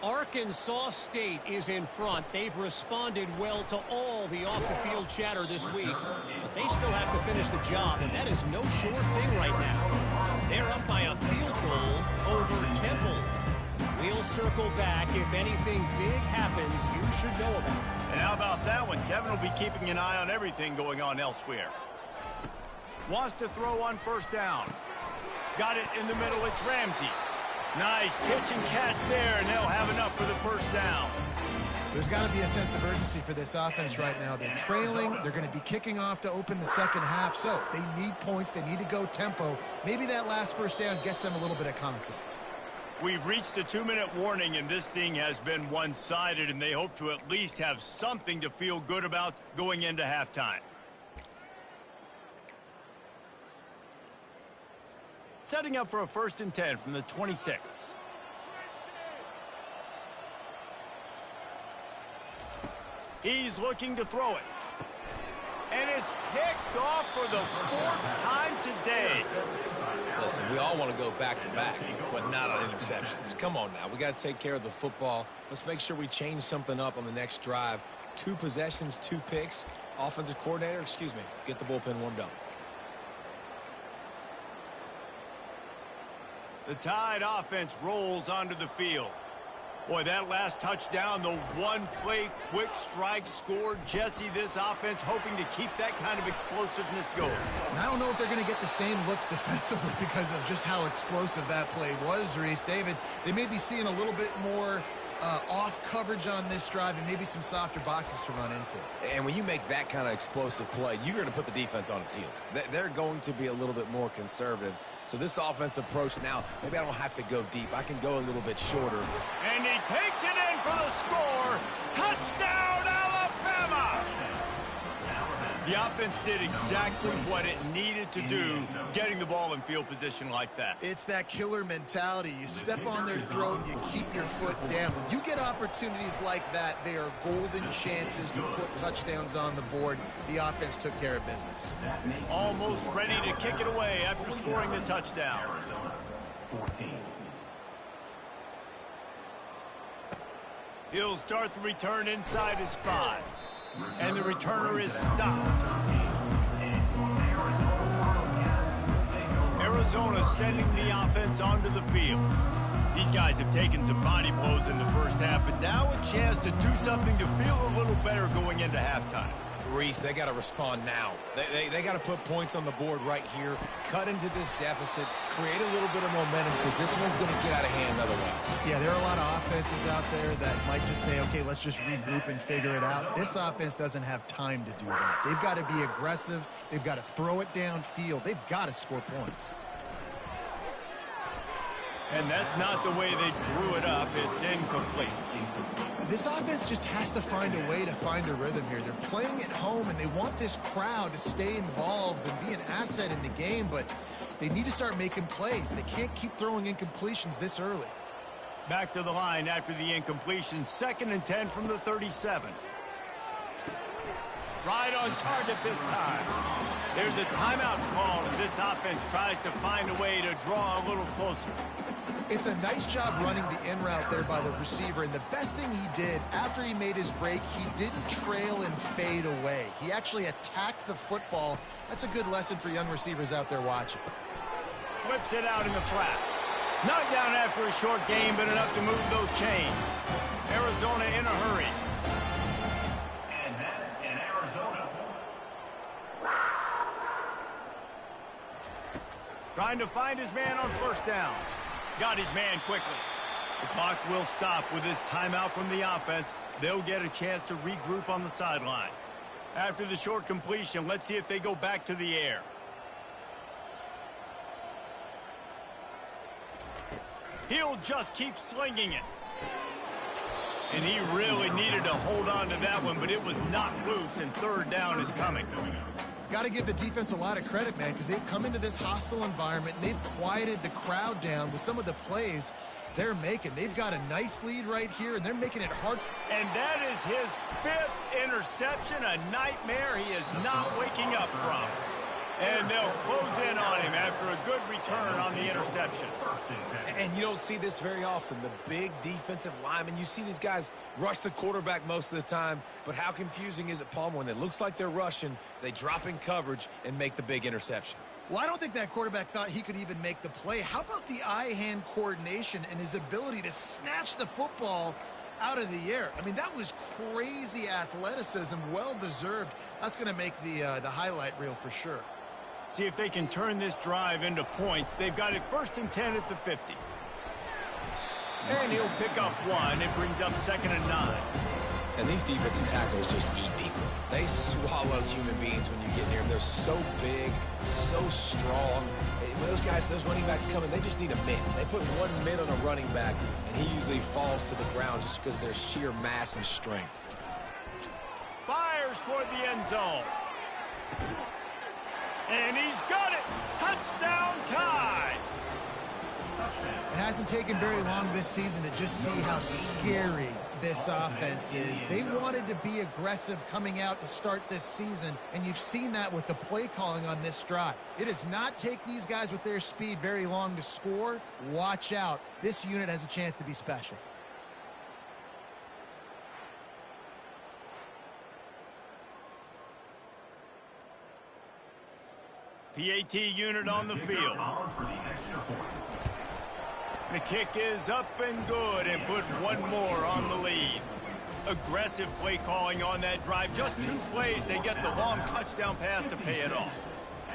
Arkansas State is in front. They've responded well to all the off-the-field chatter this week, but they still have to finish the job, and that is no sure thing right now. They're up by a field goal over Temple. We'll circle back. If anything big happens, you should know about it. And how about that one? Kevin will be keeping an eye on everything going on elsewhere. Wants to throw on 1st down. Got it in the middle. It's Ramsey. Nice pitch and catch there, and they'll have enough for the 1st down. There's got to be a sense of urgency for this offense right now. They're trailing. They're going to be kicking off to open the second half, so they need points. They need to go tempo. Maybe that last first down gets them a little bit of confidence. We've reached the 2-minute warning, and this thing has been one-sided, and they hope to at least have something to feel good about going into halftime. Setting up for a 1st and 10 from the 26. He's looking to throw it. And it's picked off for the 4th time today. Listen, we all want to go back-to-back, but not on interceptions. Come on now. We got to take care of the football. Let's make sure we change something up on the next drive. 2 possessions, 2 picks. Offensive coordinator, get the bullpen warmed up. The Tide offense rolls onto the field. Boy, that last touchdown, the one-play quick strike scored. Jesse, this offense hoping to keep that kind of explosiveness going. And I don't know if they're going to get the same looks defensively because of just how explosive that play was, Reese. David, they may be seeing a little bit more off coverage on this drive and maybe some softer boxes to run into. And when you make that kind of explosive play, you're going to put the defense on its heels. They're going to be a little bit more conservative. So this offensive approach now, maybe I don't have to go deep. I can go a little bit shorter. And he takes it in for the score. Touchdown, Alabama! The offense did exactly what it needed to do, getting the ball in field position like that. It's that killer mentality. You step on their throat, you keep your foot down. When you get opportunities like that, they are golden chances to put touchdowns on the board. The offense took care of business. Almost ready to kick it away after scoring the touchdown. 14. He'll start the return inside his 5. And the returner is stopped. Arizona sending the offense onto the field. These guys have taken some body blows in the first half, but now a chance to do something to feel a little better going into halftime. Reese, they got to respond now. They got to put points on the board right here, cut into this deficit, create a little bit of momentum because this one's going to get out of hand otherwise. Yeah, there are a lot of offenses out there that might just say, okay, let's just regroup and figure it out. This offense doesn't have time to do that. They've got to be aggressive. They've got to throw it downfield. They've got to score points. And that's not the way they drew it up. It's incomplete. This offense just has to find a way to find a rhythm here. They're playing at home, and they want this crowd to stay involved and be an asset in the game, but they need to start making plays. They can't keep throwing incompletions this early. Back to the line after the incompletion. 2nd and 10 from the 37. Right on target this time. There's a timeout call as this offense tries to find a way to draw a little closer. It's a nice job running the in route there by the receiver, and the best thing he did after he made his break, he didn't trail and fade away. He actually attacked the football. That's a good lesson for young receivers out there watching. Flips it out in the flat. Knocked down after a short game, but enough to move those chains. Arizona in a hurry. And that's in Arizona. Trying to find his man on 1st down. Got his man quickly. The clock will stop with this timeout from the offense. They'll get a chance to regroup on the sideline. After the short completion, let's see if they go back to the air. He'll just keep slinging it. And he really needed to hold on to that one, but it was knocked loose, and 3rd down is coming. Got to give the defense a lot of credit, man, because they've come into this hostile environment, and they've quieted the crowd down with some of the plays they're making. They've got a nice lead right here, and they're making it hard. And that is his 5th interception, a nightmare he is not waking up from. And they'll close in on him after a good return on the interception. And you don't see this very often. The big defensive linemen, you see these guys rush the quarterback most of the time, but how confusing is it, Palmer, when it looks like they're rushing, they drop in coverage and make the big interception? Well, I don't think that quarterback thought he could even make the play. How about the eye-hand coordination and his ability to snatch the football out of the air? I mean, that was crazy athleticism, well-deserved. That's going to make the highlight reel for sure. See if they can turn this drive into points. They've got it 1st and 10 at the 50. And he'll pick up 1. It brings up 2nd and 9. And these defensive tackles just eat people. They swallow human beings when you get near them. They're so big, so strong. When those guys, those running backs come in, they just need a mid. They put one mid on a running back, and he usually falls to the ground just because of their sheer mass and strength. Fires toward the end zone. And he's got it. Touchdown tie. It hasn't taken very long this season to just see how scary this offense is. They wanted to be aggressive coming out to start this season, and you've seen that with the play calling on this drive. It does not take these guys with their speed very long to score. Watch out. This unit has a chance to be special. PAT unit on the field. The kick is up and good, and put one more on the lead. Aggressive play calling on that drive. Just 2 plays, they get the long touchdown pass to pay it off.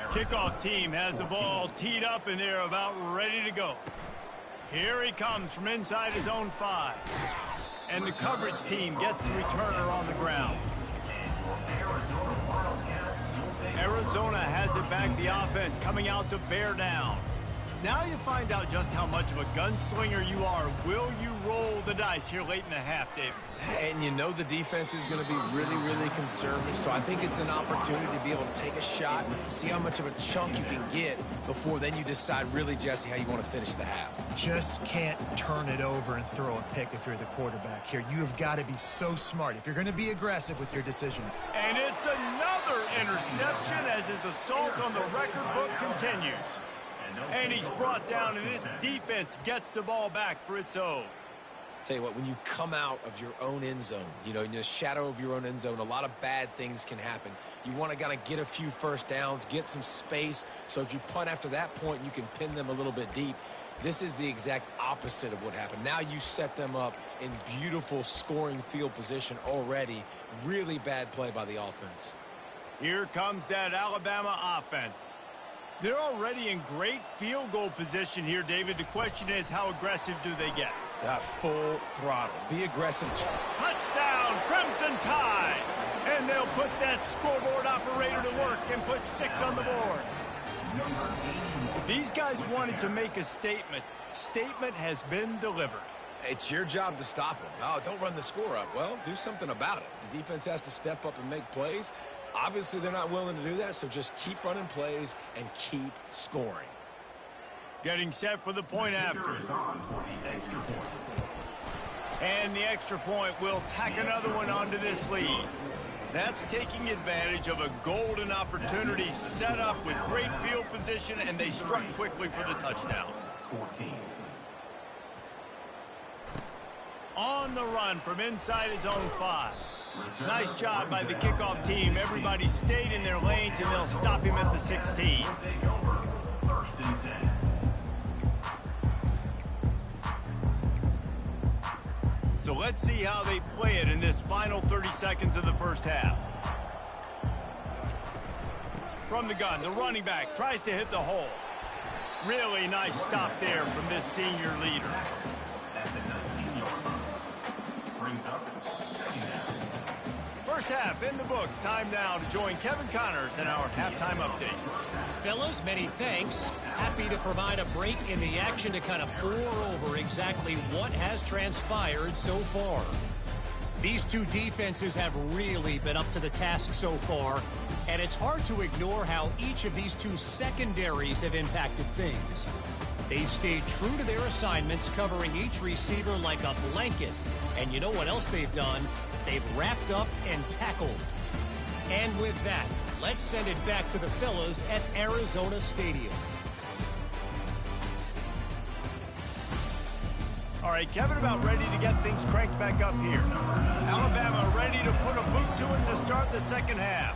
Kickoff team has the ball teed up, and they're about ready to go. Here he comes from inside his own 5. And the coverage team gets the returner on the ground. Arizona has it back, the offense coming out to bear down. Now you find out just how much of a gunslinger you are. Will you roll the dice here late in the half, David? And you know the defense is going to be really, really conservative, so I think it's an opportunity to be able to take a shot, see how much of a chunk you can get before then you decide really, Jesse, how you want to finish the half. Just can't turn it over and throw a pick if you're the quarterback here. You have got to be so smart if you're going to be aggressive with your decision. And it's another interception as his assault on the record book continues. And he's brought down, and this defense gets the ball back for its own. Tell you what, when you come out of your own end zone, you know, in the shadow of your own end zone, a lot of bad things can happen. You want to kind of get a few first downs, get some space, so if you punt after that point, you can pin them a little bit deep. This is the exact opposite of what happened. Now you set them up in beautiful scoring field position already. Really bad play by the offense. Here comes that Alabama offense. They're already in great field goal position here, David. The question is, how aggressive do they get? Full throttle. Be aggressive. Touchdown, Crimson Tide! And they'll put that scoreboard operator to work and put 6 on the board. If these guys wanted to make a statement, statement has been delivered. It's your job to stop them. Oh, don't run the score up. Well, do something about it. The defense has to step up and make plays. Obviously, they're not willing to do that, so just keep running plays and keep scoring. Getting set for the point after. And the extra point will tack another one onto this lead. That's taking advantage of a golden opportunity set up with great field position, and they struck quickly for the touchdown. 14. On the run from inside his own 5. Nice job by the kickoff team. Everybody stayed in their lanes, and they'll stop him at the 16. First and 10. So let's see how they play it in this final 30 seconds of the first half. From the gun, the running back tries to hit the hole. Really nice stop there from this senior leader. At the 19-yard line. Brings up second down. First half in the books. Time now to join Kevin Connors in our halftime update. Fellas, many thanks. Happy to provide a break in the action to kind of pour over exactly what has transpired so far. These two defenses have really been up to the task so far, and it's hard to ignore how each of these two secondaries have impacted things. They've stayed true to their assignments, covering each receiver like a blanket. And you know what else they've done? They've wrapped up and tackled. And with that, let's send it back to the fellas at Arizona Stadium. All right, Kevin about ready to get things cranked back up here. Alabama ready to put a boot to it to start the second half.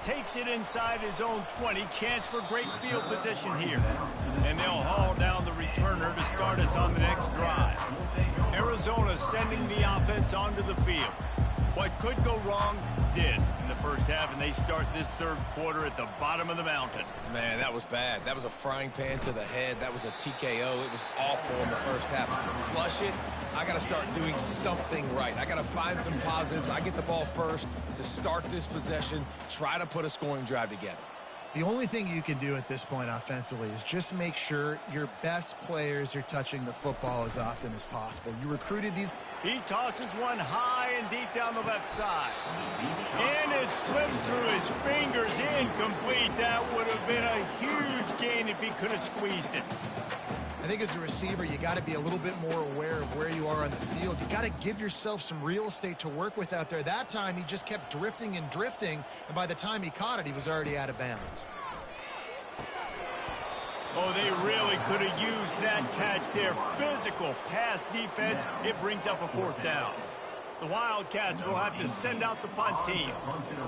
Takes it inside his own 20. Chance for great field position here. And they'll haul down the returner to start us on the next drive. Arizona sending the offense onto the field. What could go wrong did in the first half, and they start this third quarter at the bottom of the mountain. Man, that was bad. That was a frying pan to the head. That was a TKO. It was awful in the first half. Flush it. I got to start doing something right. I got to find some positives. I get the ball first to start this possession, try to put a scoring drive together. The only thing you can do at this point offensively is just make sure your best players are touching the football as often as possible. You recruited these. He tosses one high and deep down the left side. And it slips through his fingers, incomplete. That would have been a huge gain if he could have squeezed it. I think as a receiver, you got to be a little bit more aware of where you are on the field. You got to give yourself some real estate to work with out there. That time, he just kept drifting and drifting, and by the time he caught it, he was already out of bounds. Oh, they really could have used that catch there. Physical pass defense. It brings up a fourth down. The Wildcats will have to send out the punt team.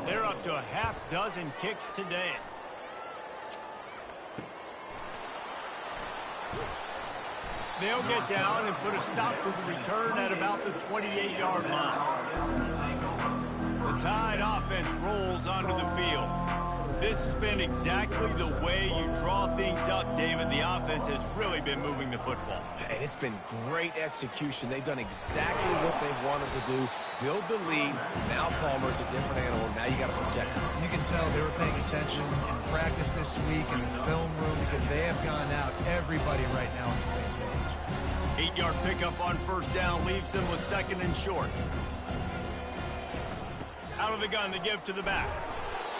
They're up to a half-dozen kicks today. They'll get down and put a stop to the return at about the 28-yard line. The Tide offense rolls onto the field. This has been exactly the way you draw things up, David. The offense has really been moving the football. And it's been great execution. They've done exactly what they've wanted to do. Build the lead. Now Palmer's a different animal. Now you got to protect him. You can tell they were paying attention in practice this week in the film room because they have gone out, everybody right now on the same page. 8-yard pickup on first down leaves them with second and short. Out of the gun to give to the back.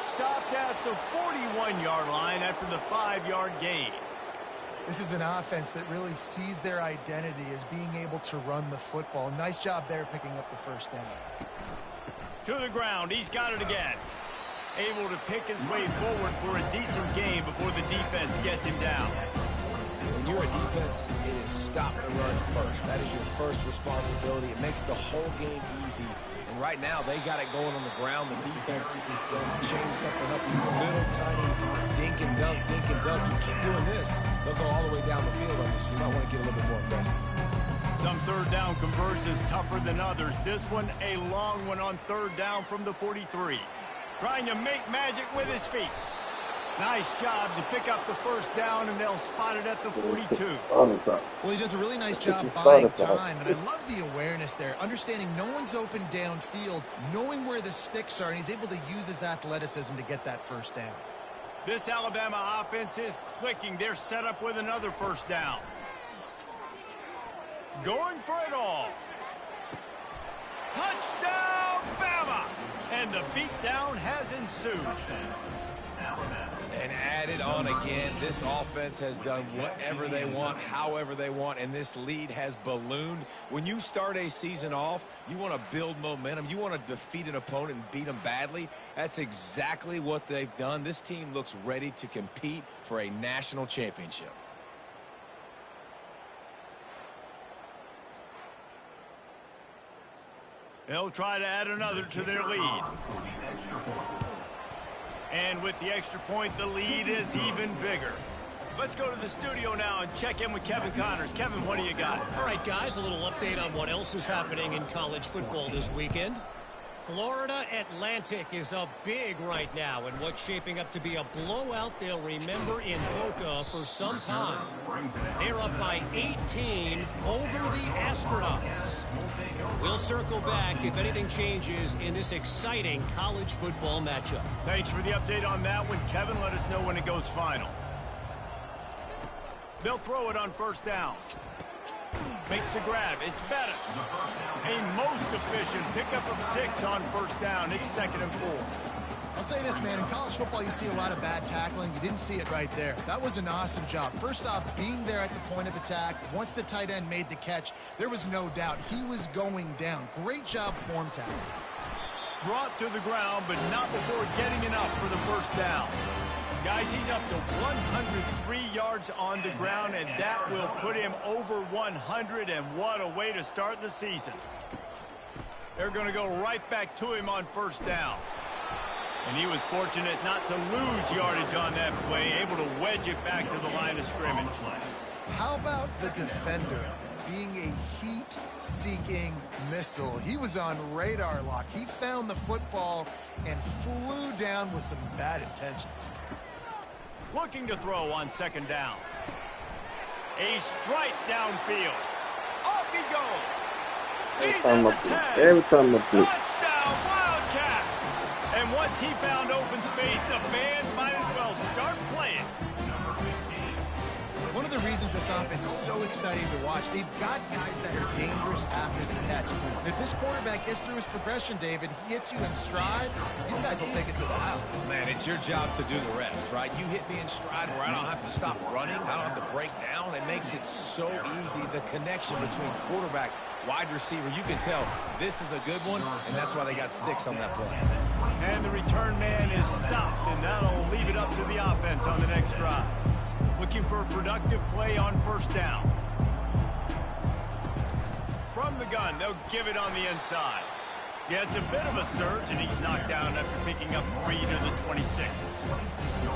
Stopped at the 41-yard line after the 5-yard gain. This is an offense that really sees their identity as being able to run the football. Nice job there picking up the first down. To the ground. He's got it again. Able to pick his way forward for a decent gain before the defense gets him down. When you're a defense, it is stop the run first. That is your first responsibility. It makes the whole game easy. And right now, they got it going on the ground. The defense is going to change something up. These little tiny dink and dunk, dink and dunk. You keep doing this, they'll go all the way down the field on you, so you might want to get a little bit more aggressive. Some third down conversions tougher than others. This one, a long one on third down from the 43. Trying to make magic with his feet. Nice job to pick up the first down, and they'll spot it at the 42. Well, he does a really nice job buying time, and I love the awareness there, understanding no one's open downfield, knowing where the sticks are, and he's able to use his athleticism to get that first down. This Alabama offense is clicking. They're set up with another first down. Going for it all. Touchdown, Bama! And the beatdown has ensued. And added on again, this offense has done whatever they want, however they want, and this lead has ballooned. When you start a season off, you want to build momentum. You want to defeat an opponent and beat them badly. That's exactly what they've done. This team looks ready to compete for a national championship. They'll try to add another to their lead. And with the extra point, the lead is even bigger. Let's go to the studio now and check in with Kevin Connors. Kevin, what do you got? All right, guys, a little update on what else is happening in college football this weekend. Florida Atlantic is up big right now in what's shaping up to be a blowout they'll remember in Boca for some time. They're up by 18 over the Astronauts. We'll circle back if anything changes in this exciting college football matchup. Thanks for the update on that one, Kevin. Let us know when it goes final. They'll throw it on first down. Makes the grab. It's Bettis. A most efficient pickup of 6 on first down. It's 2nd and 4. I'll say this, man. In college football, you see a lot of bad tackling. You didn't see it right there. That was an awesome job. First off, being there at the point of attack. Once the tight end made the catch, there was no doubt he was going down. Great job form tackling. Brought to the ground, but not before getting enough for the first down. Guys, he's up to 103 yards on the ground, and that will put him over 100, and what a way to start the season. They're going to go right back to him on first down. And he was fortunate not to lose yardage on that play, able to wedge it back to the line of scrimmage. How about the defender? being a heat-seeking missile. He was on radar lock. He found the football and flew down with some bad intentions. Looking to throw on second down. A strike downfield. Off he goes. He's at the 10. Every time I blitz. Touchdown, Wildcats. And once he found open space, the band might as well start playing. One of the reasons this offense is so exciting to watch, they've got guys that are dangerous after the catch. And if this quarterback gets through his progression, David, he hits you in stride, these guys will take it to the house. Man, it's your job to do the rest, right? You hit me in stride where I don't have to stop running. I don't have to break down. It makes it so easy. The connection between quarterback, wide receiver, you can tell this is a good one, and that's why they got 6 on that play. And the return man is stopped, and that'll leave it up to the offense on the next drive. Looking for a productive play on first down. From the gun, they'll give it on the inside. Yeah, it's a bit of a surge, and he's knocked down after picking up 3 to the 26.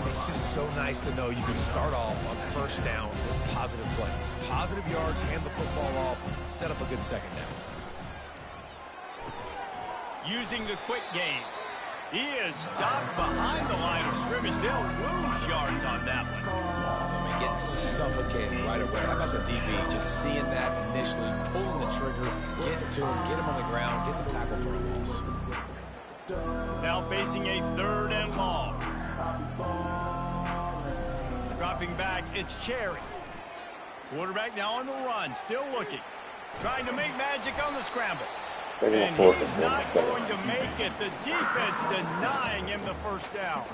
It's just so nice to know you can start off on first down with positive plays. Positive yards, hand the football off, set up a good second down. Using the quick game. He is stopped behind the line of scrimmage. They'll lose yards on that one. Getting suffocated right away. How about the DB? Just seeing that initially, pulling the trigger, getting to him, get him on the ground, get the tackle for a loss. Now facing a 3rd and long. Dropping back, it's Cherry. Quarterback now on the run, still looking. Trying to make magic on the scramble. And he's not going to make it. The defense denying him the first down.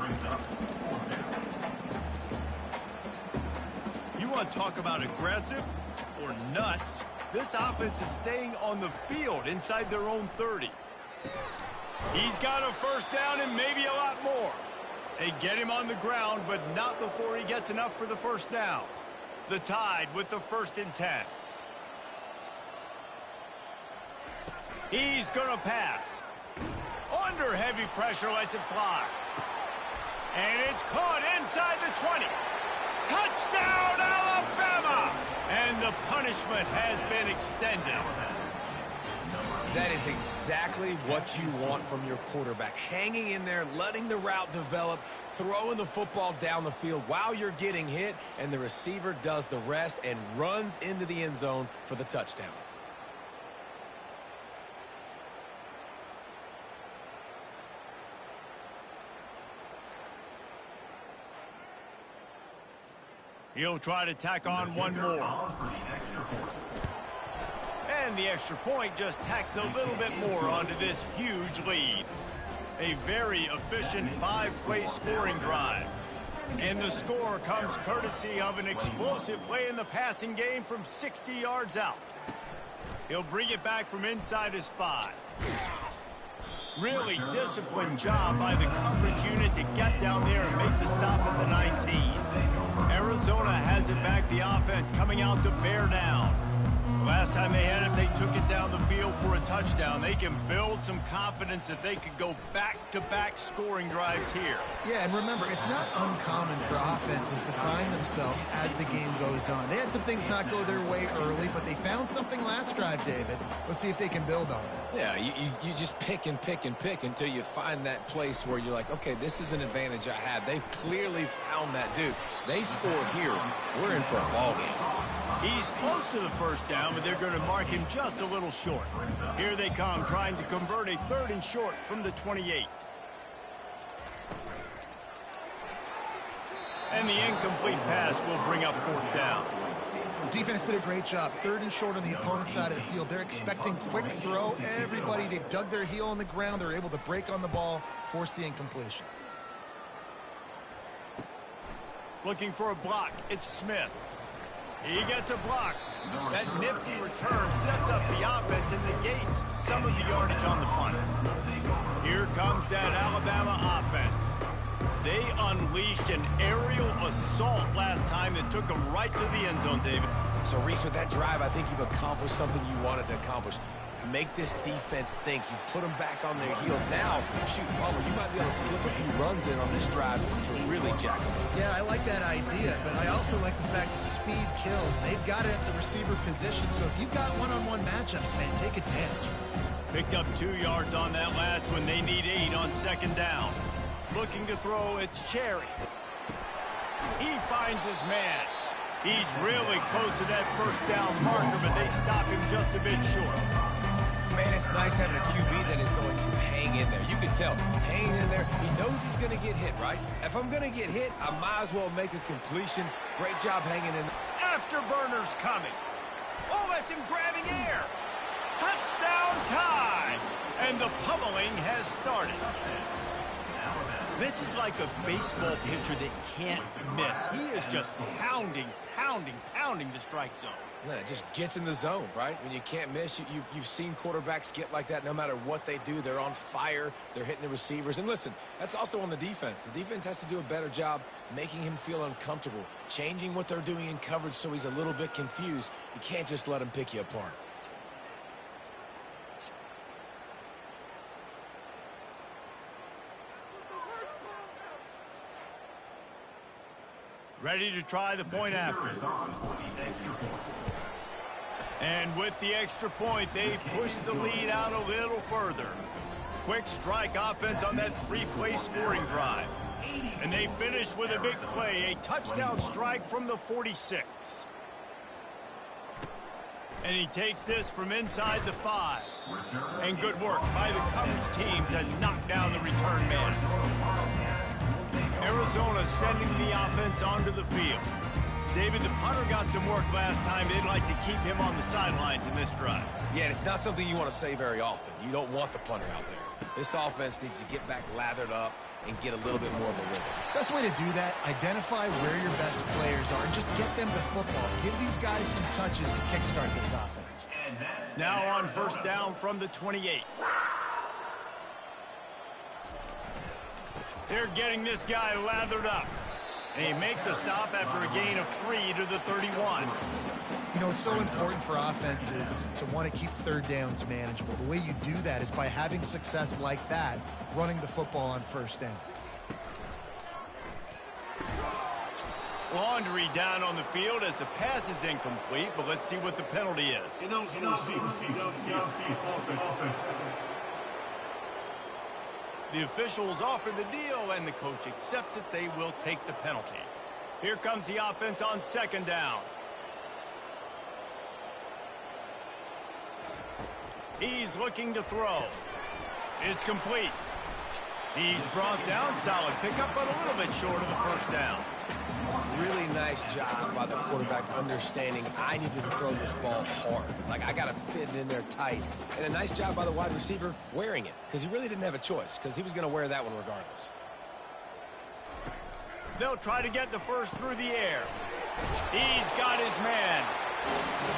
You want to talk about aggressive or nuts? This offense is staying on the field inside their own 30. He's got a first down and maybe a lot more. They get him on the ground, but not before he gets enough for the first down. The Tide with the 1st and 10. He's going to pass. Under heavy pressure, lets it fly. And it's caught inside the 20. Touchdown, Alabama! And the punishment has been extended. That is exactly what you want from your quarterback. Hanging in there, letting the route develop, throwing the football down the field while you're getting hit, and the receiver does the rest and runs into the end zone for the touchdown. He'll try to tack on one more. And the extra point just tacks a little bit more onto this huge lead. A very efficient 5-play scoring drive. And the score comes courtesy of an explosive play in the passing game from 60 yards out. He'll bring it back from inside his 5. Really disciplined job by the coverage unit to get down there and make the stop at the 19. Arizona has it back, the offense coming out to bear down. Last time they had it, they took it down the field for a touchdown. They can build some confidence that they could go back-to-back scoring drives here. Yeah, and remember, it's not uncommon for offenses to find themselves as the game goes on. They had some things not go their way early, but they found something last drive, David. Let's see if they can build on it. Yeah, you just pick and pick and pick until you find that place where you're like, okay, this is an advantage I have. They clearly found that dude. They score here. We're in for a ball game. He's close to the first down, but they're going to mark him just a little short. Here they come, trying to convert a 3rd and short from the 28. And the incomplete pass will bring up 4th down. Defense did a great job. 3rd and short on the opponent's side of the field. They're expecting quick throw. Everybody, they dug their heel on the ground. They're able to break on the ball, force the incompletion. Looking for a block. It's Smith. He gets a block. That nifty return sets up the offense and negates some of the yardage on the punt. Here comes that Alabama offense. They unleashed an aerial assault last time that took them right to the end zone, David. So, Reese, with that drive, I think you've accomplished something you wanted to accomplish. make this defense think. You put them back on their heels. Now, shoot, Palmer, you might be able to slip a few runs in on this drive to really jack them up. Yeah, I like that idea, but I also like the fact that speed kills. They've got it at the receiver position, so if you've got one-on-one matchups, man, take advantage. Picked up 2 yards on that last one. They need 8 on second down. Looking to throw, it's Cherry. He finds his man. He's really close to that first down marker, but they stop him just a bit short. Man, it's nice having a QB that is going to hang in there. You can tell, hanging in there, he knows he's going to get hit, right? If I'm going to get hit, I might as well make a completion. Great job hanging in there. Afterburner's coming. Oh, that's him grabbing air. Touchdown time. And the pummeling has started. This is like a baseball pitcher that can't miss. He is just pounding the strike zone. Man, it just gets in the zone, right? When you can't miss, you've seen quarterbacks get like that no matter what they do. They're on fire. They're hitting the receivers. And listen, that's also on the defense. The defense has to do a better job making him feel uncomfortable, changing what they're doing in coverage so he's a little bit confused. You can't just let him pick you apart. Ready to try the point after. And with the extra point, they push the lead out a little further. Quick strike offense on that 3-play scoring drive. And they finish with a big play, a touchdown strike from the 46. And he takes this from inside the 5. And good work by the coverage team to knock down the return man. Arizona sending the offense onto the field. David, the punter got some work last time. They'd like to keep him on the sidelines in this drive. Yeah, and it's not something you want to say very often. You don't want the punter out there. This offense needs to get back lathered up and get a little bit more of a rhythm. Best way to do that, identify where your best players are and just get them the football. Give these guys some touches to kickstart this offense. Now on first down from the 28. They're getting this guy lathered up. And he makes the stop after a gain of 3 to the 31. You know, it's so important for offenses to want to keep third downs manageable. The way you do that is by having success like that, running the football on first down. Laundry down on the field as the pass is incomplete, but let's see what the penalty is. The officials offer the deal, and the coach accepts it. They will take the penalty. Here comes the offense on second down. He's looking to throw. It's complete. He's brought down. Solid pickup, but a little bit short of the first down. Really nice job by the quarterback understanding I needed to throw this ball hard. Like, I got to fit it in there tight. And a nice job by the wide receiver wearing it, because he really didn't have a choice, because he was going to wear that one regardless. They'll try to get the first through the air. He's got his man.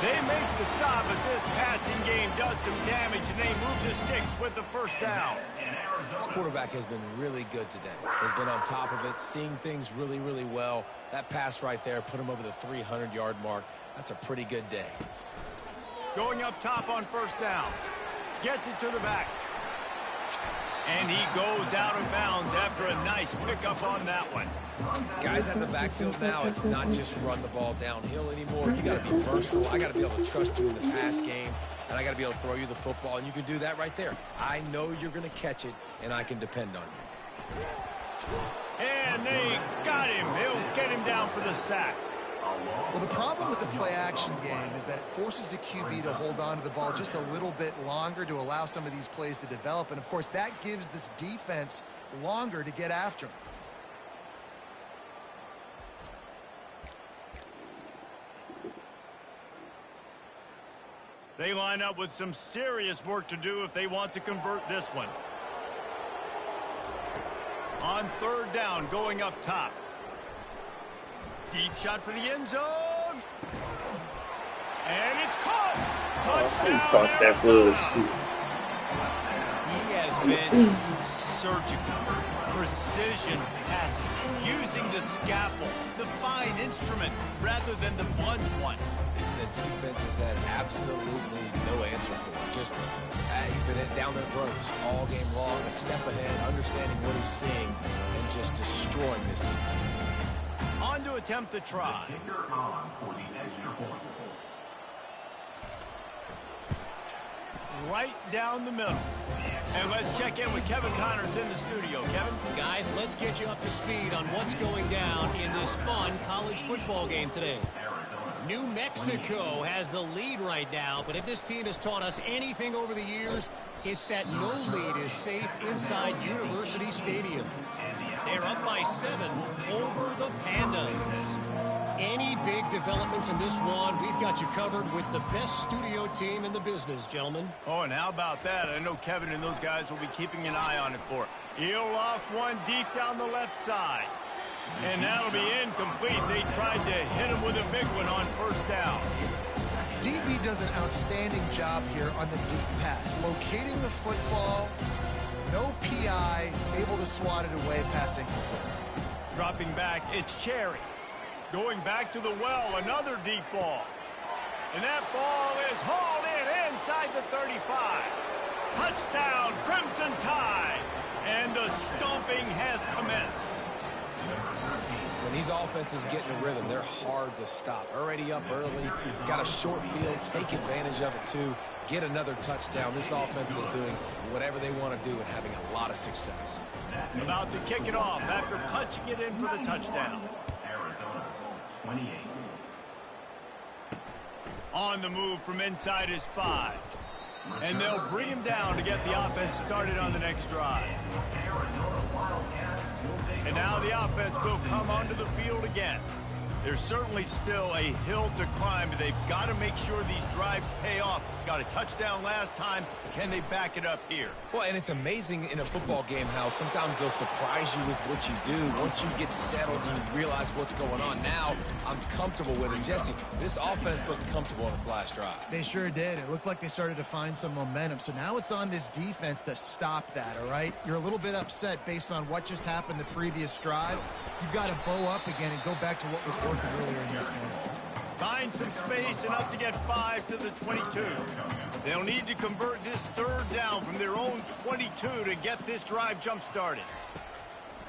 They make the stop, but this passing game does some damage, and they move the sticks with the first down. This quarterback has been really good today. Has been on top of it, seeing things really, really well. That pass right there put him over the 300-yard mark. That's a pretty good day. Going up top on first down. Gets it to the back. And he goes out of bounds after a nice pickup on that one. Guys out of the backfield now, it's not just run the ball downhill anymore. You got to be versatile. I got to be able to trust you in the pass game, and I got to be able to throw you the football, and you can do that right there. I know you're going to catch it, and I can depend on you. And they got him. He'll get him down for the sack. Well, the problem with the play-action game is that it forces the QB to hold on to the ball just a little bit longer to allow some of these plays to develop. And, of course, that gives this defense longer to get after him. They line up with some serious work to do if they want to convert this one. On third down, going up top. Deep shot for the end zone. And it's caught. Touchdown, He caught that bullshit. He has been surgical, precision passes, using the scalpel, the fine instrument, rather than the blunt one. The defense has had absolutely no answer for him. Just, he's been down their throats all game long, a step ahead, understanding what he's seeing, and just destroying this defense. On to attempt the try. Kicker on for the extra point. Right down the middle. And let's check in with Kevin Connors in the studio. Kevin? Guys, let's get you up to speed on what's going down in this fun college football game today. New Mexico has the lead right now, but if this team has taught us anything over the years, it's that no lead is safe inside University Stadium. They're up by 7 over the Pandas. Any big developments in this one, we've got you covered with the best studio team in the business, gentlemen. Oh, and how about that? I know Kevin and those guys will be keeping an eye on it for it. He'll loft one deep down the left side. And that'll be incomplete. They tried to hit him with a big one on first down. DB does an outstanding job here on the deep pass. Locating the football, no PI, able to swat it away, passing. Dropping back, it's Cherry. Going back to the well, another deep ball. And that ball is hauled in inside the 35. Touchdown, Crimson Tide. And the stomping has commenced. When these offenses get in a rhythm, they're hard to stop. Already up early, got a short field, take advantage of it too, get another touchdown. This offense is doing whatever they want to do and having a lot of success. About to kick it off after punching it in for the touchdown. Arizona, 28. On the move from inside his 5. And they'll bring him down to get the offense started on the next drive. And now the offense will come onto the field again. There's certainly still a hill to climb, but they've got to make sure these drives pay off. Got a touchdown last time. Can they back it up here? Well, and it's amazing in a football game how sometimes they'll surprise you with what you do. Once you get settled and you realize what's going on, now I'm comfortable with it. Jesse, this offense looked comfortable in its last drive. They sure did. It looked like they started to find some momentum. So now it's on this defense to stop that, all right? You're a little bit upset based on what just happened the previous drive. You've got to bow up again and go back to what was working earlier in this game. Find some space, enough to get 5 to the 22. They'll need to convert this third down from their own 22 to get this drive jump-started.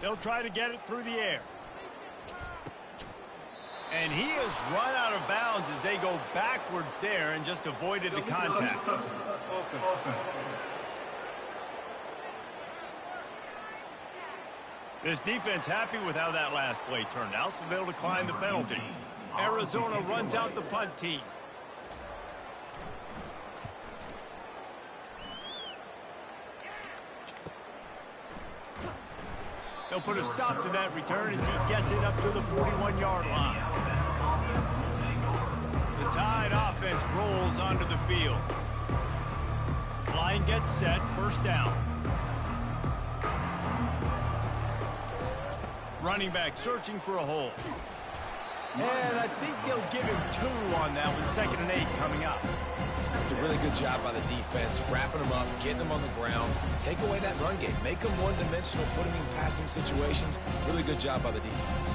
They'll try to get it through the air. And he has run out of bounds as they go backwards there and just avoided the contact. This defense happy with how that last play turned out, so they'll decline the penalty. Arizona runs out the punt team. They'll put a stop to that return as he gets it up to the 41-yard line. The Tide offense rolls onto the field. Line gets set, first down. Running back searching for a hole. And I think they'll give him 2 on that one, 2nd and 8 coming up. It's a really good job by the defense, wrapping them up, getting them on the ground, take away that run game, make them one-dimensional, put them in passing situations. Really good job by the defense.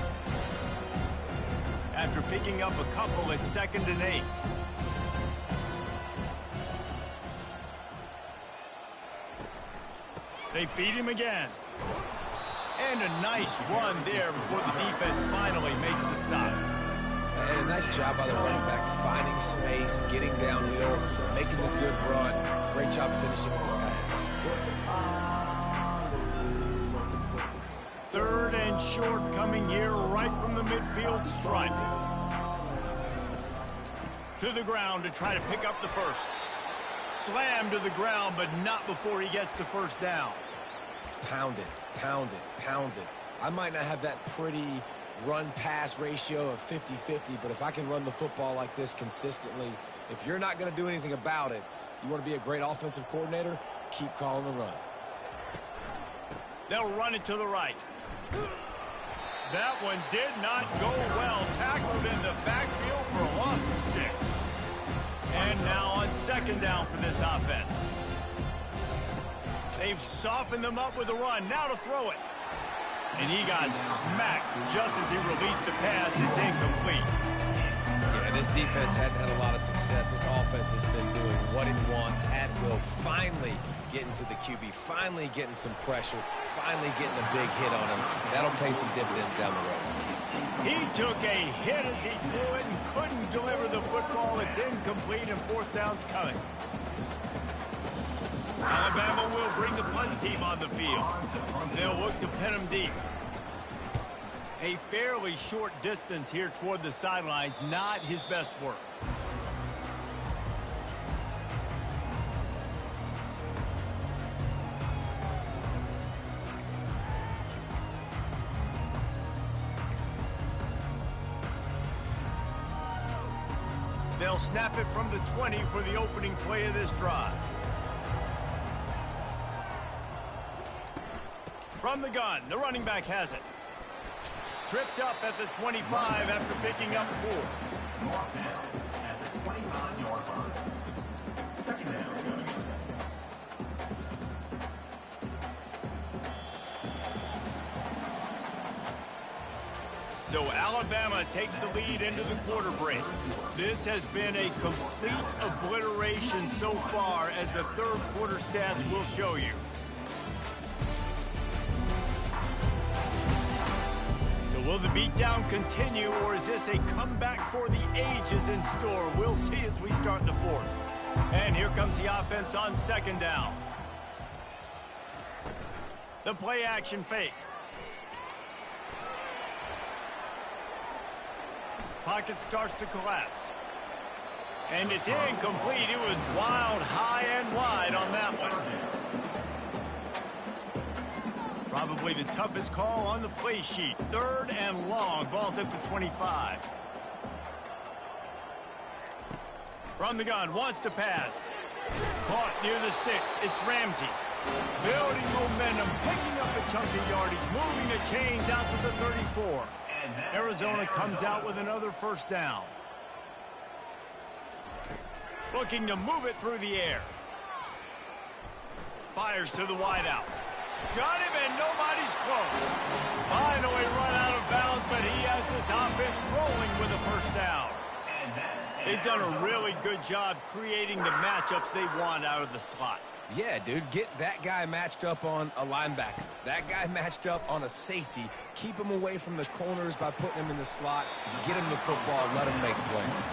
After picking up a couple, it's 2nd and 8. They feed him again. And a nice run there before the defense finally makes the stop. And a nice job by the running back, finding space, getting downhill, making the good run. Great job finishing with his pads. 3rd and short coming here right from the midfield stripe. To the ground to try to pick up the first. Slammed to the ground, but not before he gets the first down. Pound it, pound it, pound it. I might not have that pretty run-pass ratio of 50-50, but if I can run the football like this consistently, if you're not going to do anything about it, you want to be a great offensive coordinator, keep calling the run. They'll run it to the right. That one did not go well. Tackled in the backfield for a loss of 6. And now on 2nd down for this offense. They've softened them up with a run. Now to throw it. And he got smacked just as he released the pass. It's incomplete. Yeah, this defense hadn't had a lot of success. This offense has been doing what it wants at will. Finally getting to the QB. Finally getting some pressure. Finally getting a big hit on him. That'll pay some dividends down the road. He took a hit as he threw it and couldn't deliver the football. It's incomplete and fourth down's coming. Alabama will bring the punt team on the field. They'll look to pin him deep. A fairly short distance here toward the sidelines, not his best work. They'll snap it from the 20 for the opening play of this drive. From the gun, the running back has it. Tripped up at the 25 after picking up 4. Mark down at the 25-yard line. Second down coming up. So Alabama takes the lead into the quarter break. This has been a complete obliteration so far, as the third quarter stats will show you. Will the beatdown continue, or is this a comeback for the ages in store? We'll see as we start the fourth. And here comes the offense on second down. The play action fake. Pocket starts to collapse. And it's incomplete. It was wild, high and wide on that one. Probably the toughest call on the play sheet. Third and long. Ball's at the 25. From the gun. Wants to pass. Caught near the sticks. It's Ramsey. Building momentum. Picking up a chunk of yardage. Moving the chains out to the 34. Arizona comes out with another first down. Looking to move it through the air. Fires to the wideout. Got him, and nobody's close. Finally run out of bounds, but he has this offense rolling with a first down. They've done a really good job creating the matchups they want out of the slot. Yeah, dude, get that guy matched up on a linebacker. That guy matched up on a safety. Keep him away from the corners by putting him in the slot. Get him the football. Let him make plays.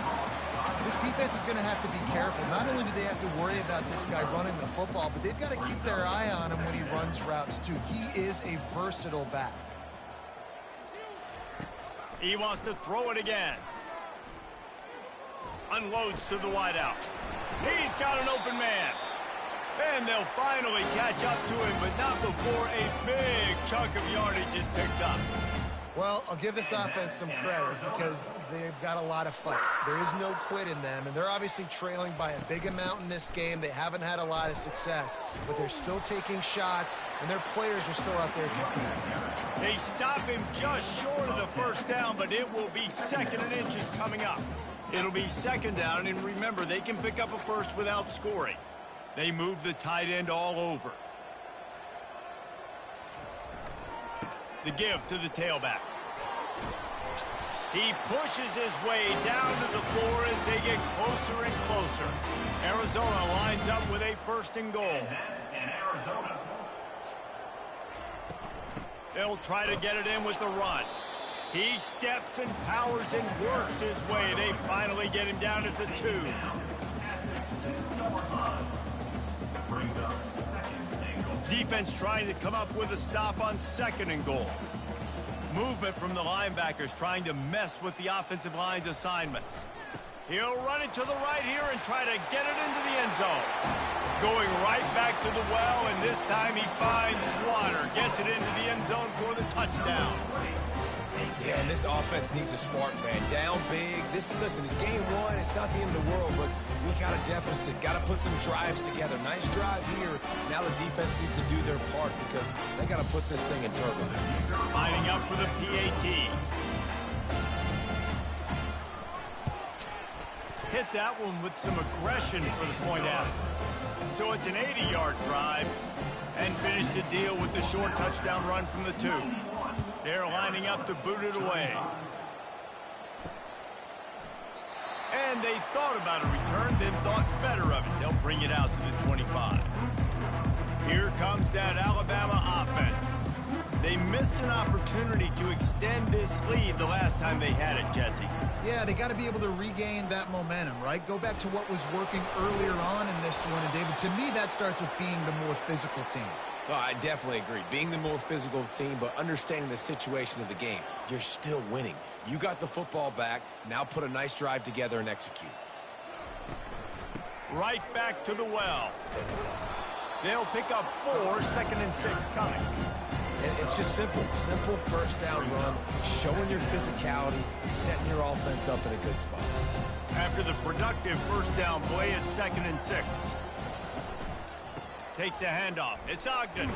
This defense is going to have to be careful. Not only do they have to worry about this guy running the football, but they've got to keep their eye on him when he runs routes, too. He is a versatile back. He wants to throw it again. Unloads to the wideout. He's got an open man. And they'll finally catch up to him, but not before a big chunk of yardage is picked up. Well, I'll give this offense some credit because they've got a lot of fight. There is no quit in them, and they're obviously trailing by a big amount in this game. They haven't had a lot of success, but they're still taking shots, and their players are still out there competing. They stop him just short of the first down, but it will be second and inches coming up. It'll be second down, and remember, they can pick up a first without scoring. They move the tight end all over. The give to the tailback. He pushes his way down to the floor as they get closer and closer. Arizona lines up with a first and goal. They'll try to get it in with the run. He steps and powers and works his way. They finally get him down at the 2. Defense trying to come up with a stop on second and goal. Movement from the linebackers trying to mess with the offensive line's assignments. He'll run it to the right here and try to get it into the end zone. Going right back to the well, and this time he finds water. Gets it into the end zone for the touchdown. Yeah, and this offense needs a spark, man. Down big. Listen, it's game one. It's not the end of the world, but we got a deficit. Got to put some drives together. Nice drive here. Now the defense needs to do their part because they got to put this thing in turbo. Lining up for the PAT. Hit that one with some aggression for the point out. So it's an 80-yard drive. And finish the deal with the short touchdown run from the 2. They're lining up to boot it away. And they thought about a return, then thought better of it. They'll bring it out to the 25. Here comes that Alabama offense. They missed an opportunity to extend this lead the last time they had it, Jesse. Yeah, they got to be able to regain that momentum, right? Go back to what was working earlier on in this one. And, David, to me, that starts with being the more physical team. No, I definitely agree. Being the more physical team, but understanding the situation of the game. You're still winning. You got the football back. Now put a nice drive together and execute. Right back to the well. They'll pick up 4, 2nd and 6 coming. And it's just simple. Simple first down run, showing your physicality, setting your offense up in a good spot. After the productive first down play, it's 2nd and 6. Takes a handoff. It's Ogden.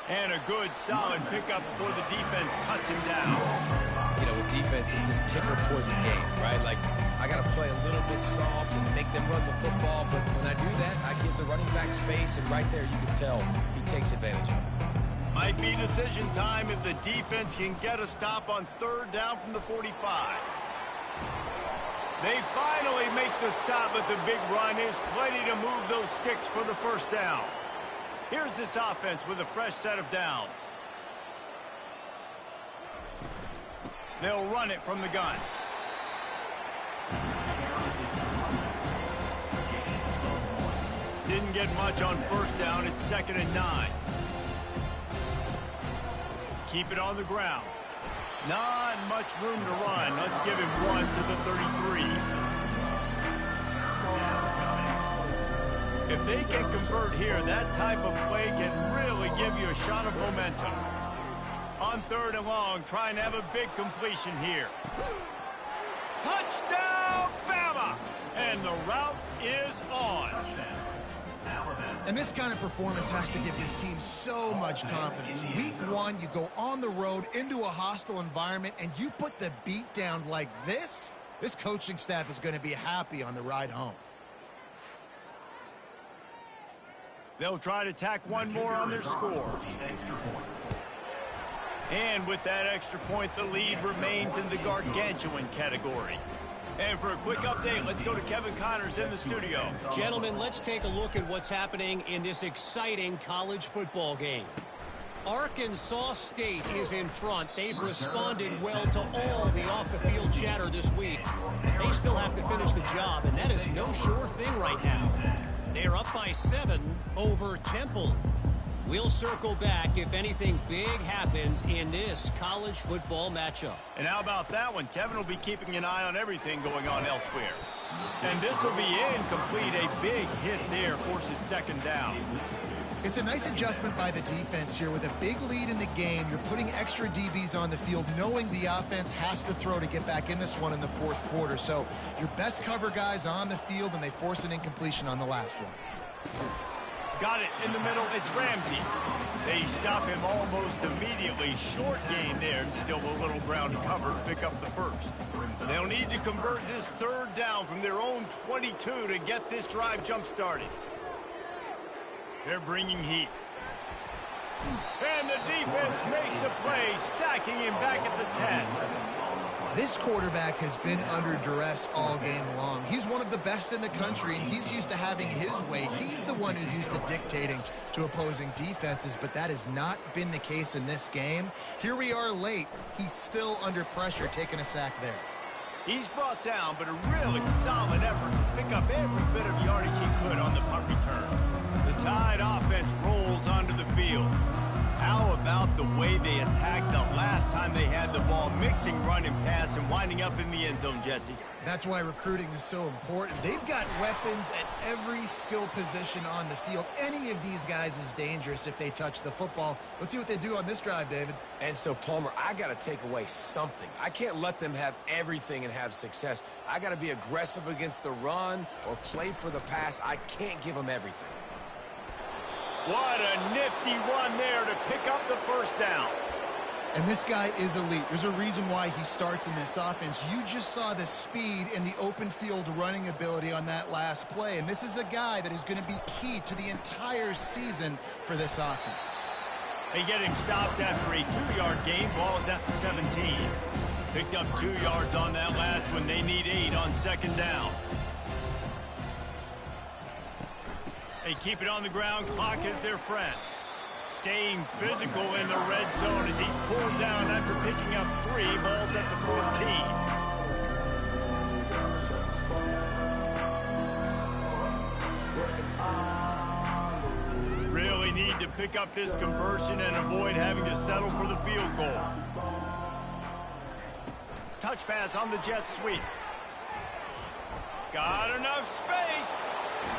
And a good, solid pickup before the defense cuts him down. You know, with defense, it's this pick or poison game, right? Like, I got to play a little bit soft and make them run the football, but when I do that, I give the running back space, and right there you can tell he takes advantage of it. Might be decision time if the defense can get a stop on 3rd down from the 45. They finally make the stop, but the big run is plenty to move those sticks for the first down. Here's this offense with a fresh set of downs. They'll run it from the gun. Didn't get much on first down. It's 2nd and 9. Keep it on the ground. Not much room to run. Let's give him 1 to the 33. If they can convert here, that type of play can really give you a shot of momentum. On 3rd and long, trying to have a big completion here. Touchdown, Bama! And the route is on. And this kind of performance has to give this team so much confidence. Week 1, you go on the road into a hostile environment, and you put the beat down like this, this coaching staff is going to be happy on the ride home. They'll try to tack one more on their score. And with that extra point, the lead remains in the gargantuan category. And for a quick update, let's go to Kevin Connors in the studio. Gentlemen, let's take a look at what's happening in this exciting college football game. Arkansas State is in front. They've responded well to all the off-the-field chatter this week. They still have to finish the job, and that is no sure thing right now. They're up by 7 over Temple. We'll circle back if anything big happens in this college football matchup. And how about that one? Kevin will be keeping an eye on everything going on elsewhere. And this will be incomplete. A big hit there forces 2nd down. It's a nice adjustment by the defense here. With a big lead in the game, you're putting extra DBs on the field, knowing the offense has to throw to get back in this one in the 4th quarter. So your best cover guys on the field, and they force an incompletion on the last one. Got it in the middle. It's Ramsey. They stop him almost immediately. Short gain there, and still a little ground to cover to pick up the first. They'll need to convert this 3rd down from their own 22 to get this drive jump-started. They're bringing heat. And the defense makes a play, sacking him back at the 10. This quarterback has been under duress all game long. He's one of the best in the country, and he's used to having his way. He's the one who's used to dictating to opposing defenses, but that has not been the case in this game. Here we are late. He's still under pressure, taking a sack there. He's brought down, but a really solid effort to pick up every bit of yardage he could on the punt return. The Tide offense rolls onto the field. How about the way they attacked the last time they had the ball, mixing run and pass and winding up in the end zone, Jesse? That's why recruiting is so important. They've got weapons at every skill position on the field. Any of these guys is dangerous if they touch the football. Let's see what they do on this drive, David. And so, Palmer, I got to take away something. I can't let them have everything and have success. I got to be aggressive against the run or play for the pass. I can't give them everything. What a nifty run there to pick up the first down. And this guy is elite. There's a reason why he starts in this offense. You just saw the speed and the open field running ability on that last play. And this is a guy that is going to be key to the entire season for this offense. They get him stopped after a 2-yard gain. Ball is at the 17. Picked up 2 yards on that last one. They need 8 on second down. They keep it on the ground. Clock is their friend. Staying physical in the red zone as he's pulled down after picking up 3. Balls at the 14. Really need to pick up this conversion and avoid having to settle for the field goal. Touch pass on the jet sweep. Got enough space.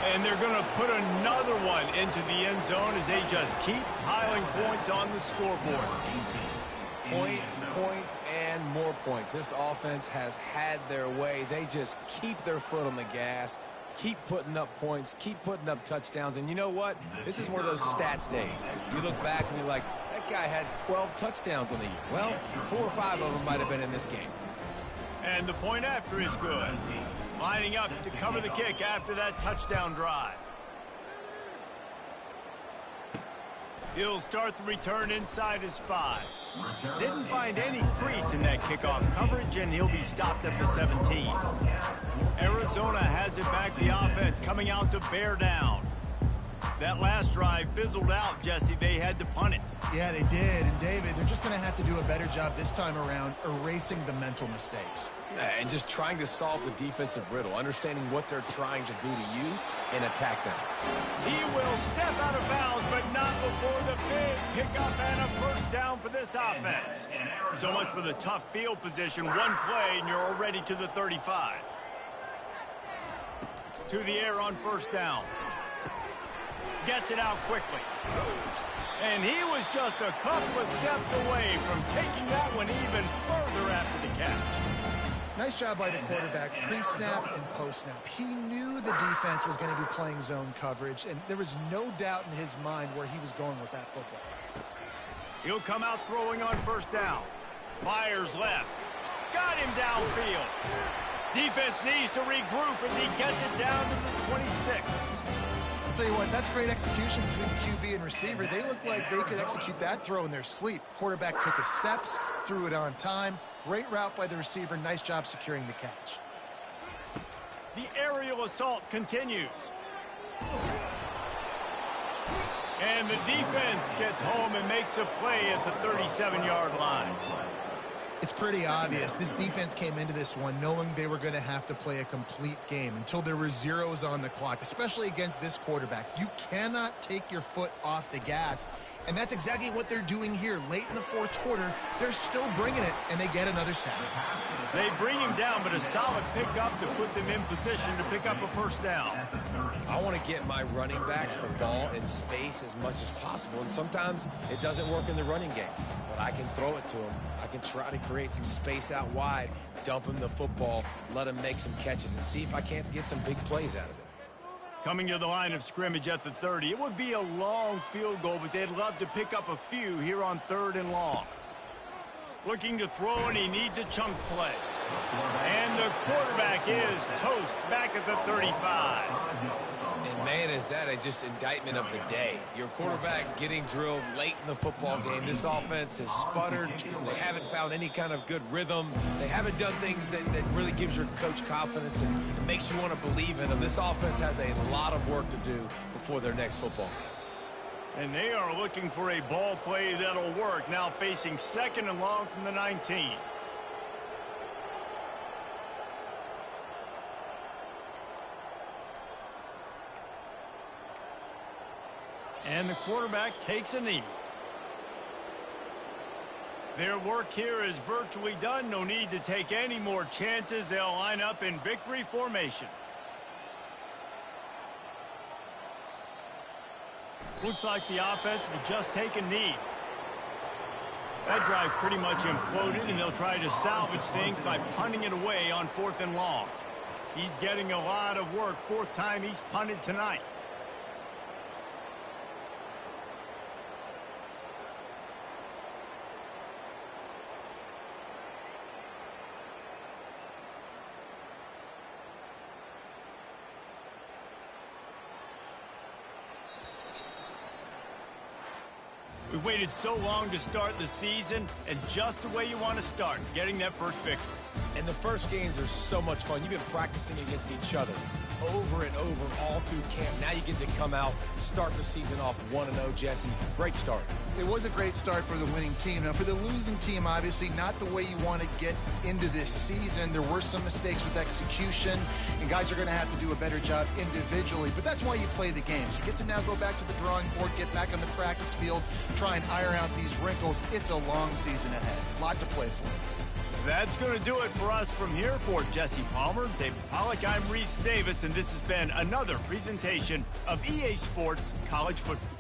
And they're going to put another one into the end zone as they just keep piling points on the scoreboard. Points, points, and more points. This offense has had their way. They just keep their foot on the gas, keep putting up points, keep putting up touchdowns. And you know what? This is one of those stats days. You look back and you're like, that guy had 12 touchdowns on the year. Well, 4 or 5 of them might have been in this game. And the point after is good. Lining up to cover the kick after that touchdown drive. He'll start the return inside his 5. Didn't find any crease in that kickoff coverage, and he'll be stopped at the 17. Arizona has it back, the offense coming out to bear down. That last drive fizzled out, Jesse. They had to punt it. Yeah, they did. And, David, they're just going to have to do a better job this time around erasing the mental mistakes. And just trying to solve the defensive riddle, understanding what they're trying to do to you and attack them. He will step out of bounds, but not before the big pickup and a first down for this offense. So much for the tough field position. One play, and you're already to the 35. To the air on first down. Gets it out quickly. And he was just a couple of steps away from taking that one even further after the catch. Nice job by the quarterback, pre-snap and post-snap. He knew the defense was going to be playing zone coverage, and there was no doubt in his mind where he was going with that football. He'll come out throwing on first down. Fires left. Got him downfield. Defense needs to regroup as he gets it down to the 26. I'll tell you what, that's great execution between QB and receiver. They look like they could execute that throw in their sleep. Quarterback took his steps, threw it on time. Great route by the receiver. Nice job securing the catch. The aerial assault continues. And the defense gets home and makes a play at the 37-yard line. It's pretty obvious. This defense came into this one knowing they were going to have to play a complete game until there were zeros on the clock, especially against this quarterback. You cannot take your foot off the gas, and that's exactly what they're doing here. Late in the fourth quarter, they're still bringing it, and they get another sack. They bring him down, but a solid pickup to put them in position to pick up a first down. I want to get my running backs the ball in space as much as possible, and sometimes it doesn't work in the running game, but I can throw it to them. I can try to create some space out wide, dump him the football, let him make some catches, and see if I can't get some big plays out of it. Coming to the line of scrimmage at the 30. It would be a long field goal, but they'd love to pick up a few here on 3rd and long. Looking to throw, and he needs a chunk play. And the quarterback is toast back at the 35. And, man, is that just indictment of the day. Your quarterback getting drilled late in the football game. This offense has sputtered. They haven't found any kind of good rhythm. They haven't done things that really gives your coach confidence and makes you want to believe in them. This offense has a lot of work to do before their next football game. And they are looking for a ball play that'll work. Now facing 2nd and long from the 19. And the quarterback takes a knee. Their work here is virtually done. No need to take any more chances. They'll line up in victory formation. Looks like the offense will just take a knee. That drive pretty much imploded, and they'll try to salvage things by punting it away on 4th and long. He's getting a lot of work. 4th time he's punted tonight. We waited so long to start the season, and just the way you want to start, getting that first victory. And the first games are so much fun. You've been practicing against each other over and over all through camp. Now you get to come out, start the season off 1-0, Jesse. Great start. It was a great start for the winning team. Now, for the losing team, obviously not the way you want to get into this season. There were some mistakes with execution, and guys are going to have to do a better job individually. But that's why you play the games. You get to now go back to the drawing board, get back on the practice field, try and iron out these wrinkles. It's a long season ahead. A lot to play for. That's going to do it for us from here. For Jesse Palmer, David Pollack, I'm Reese Davis, and this has been another presentation of EA Sports College Football.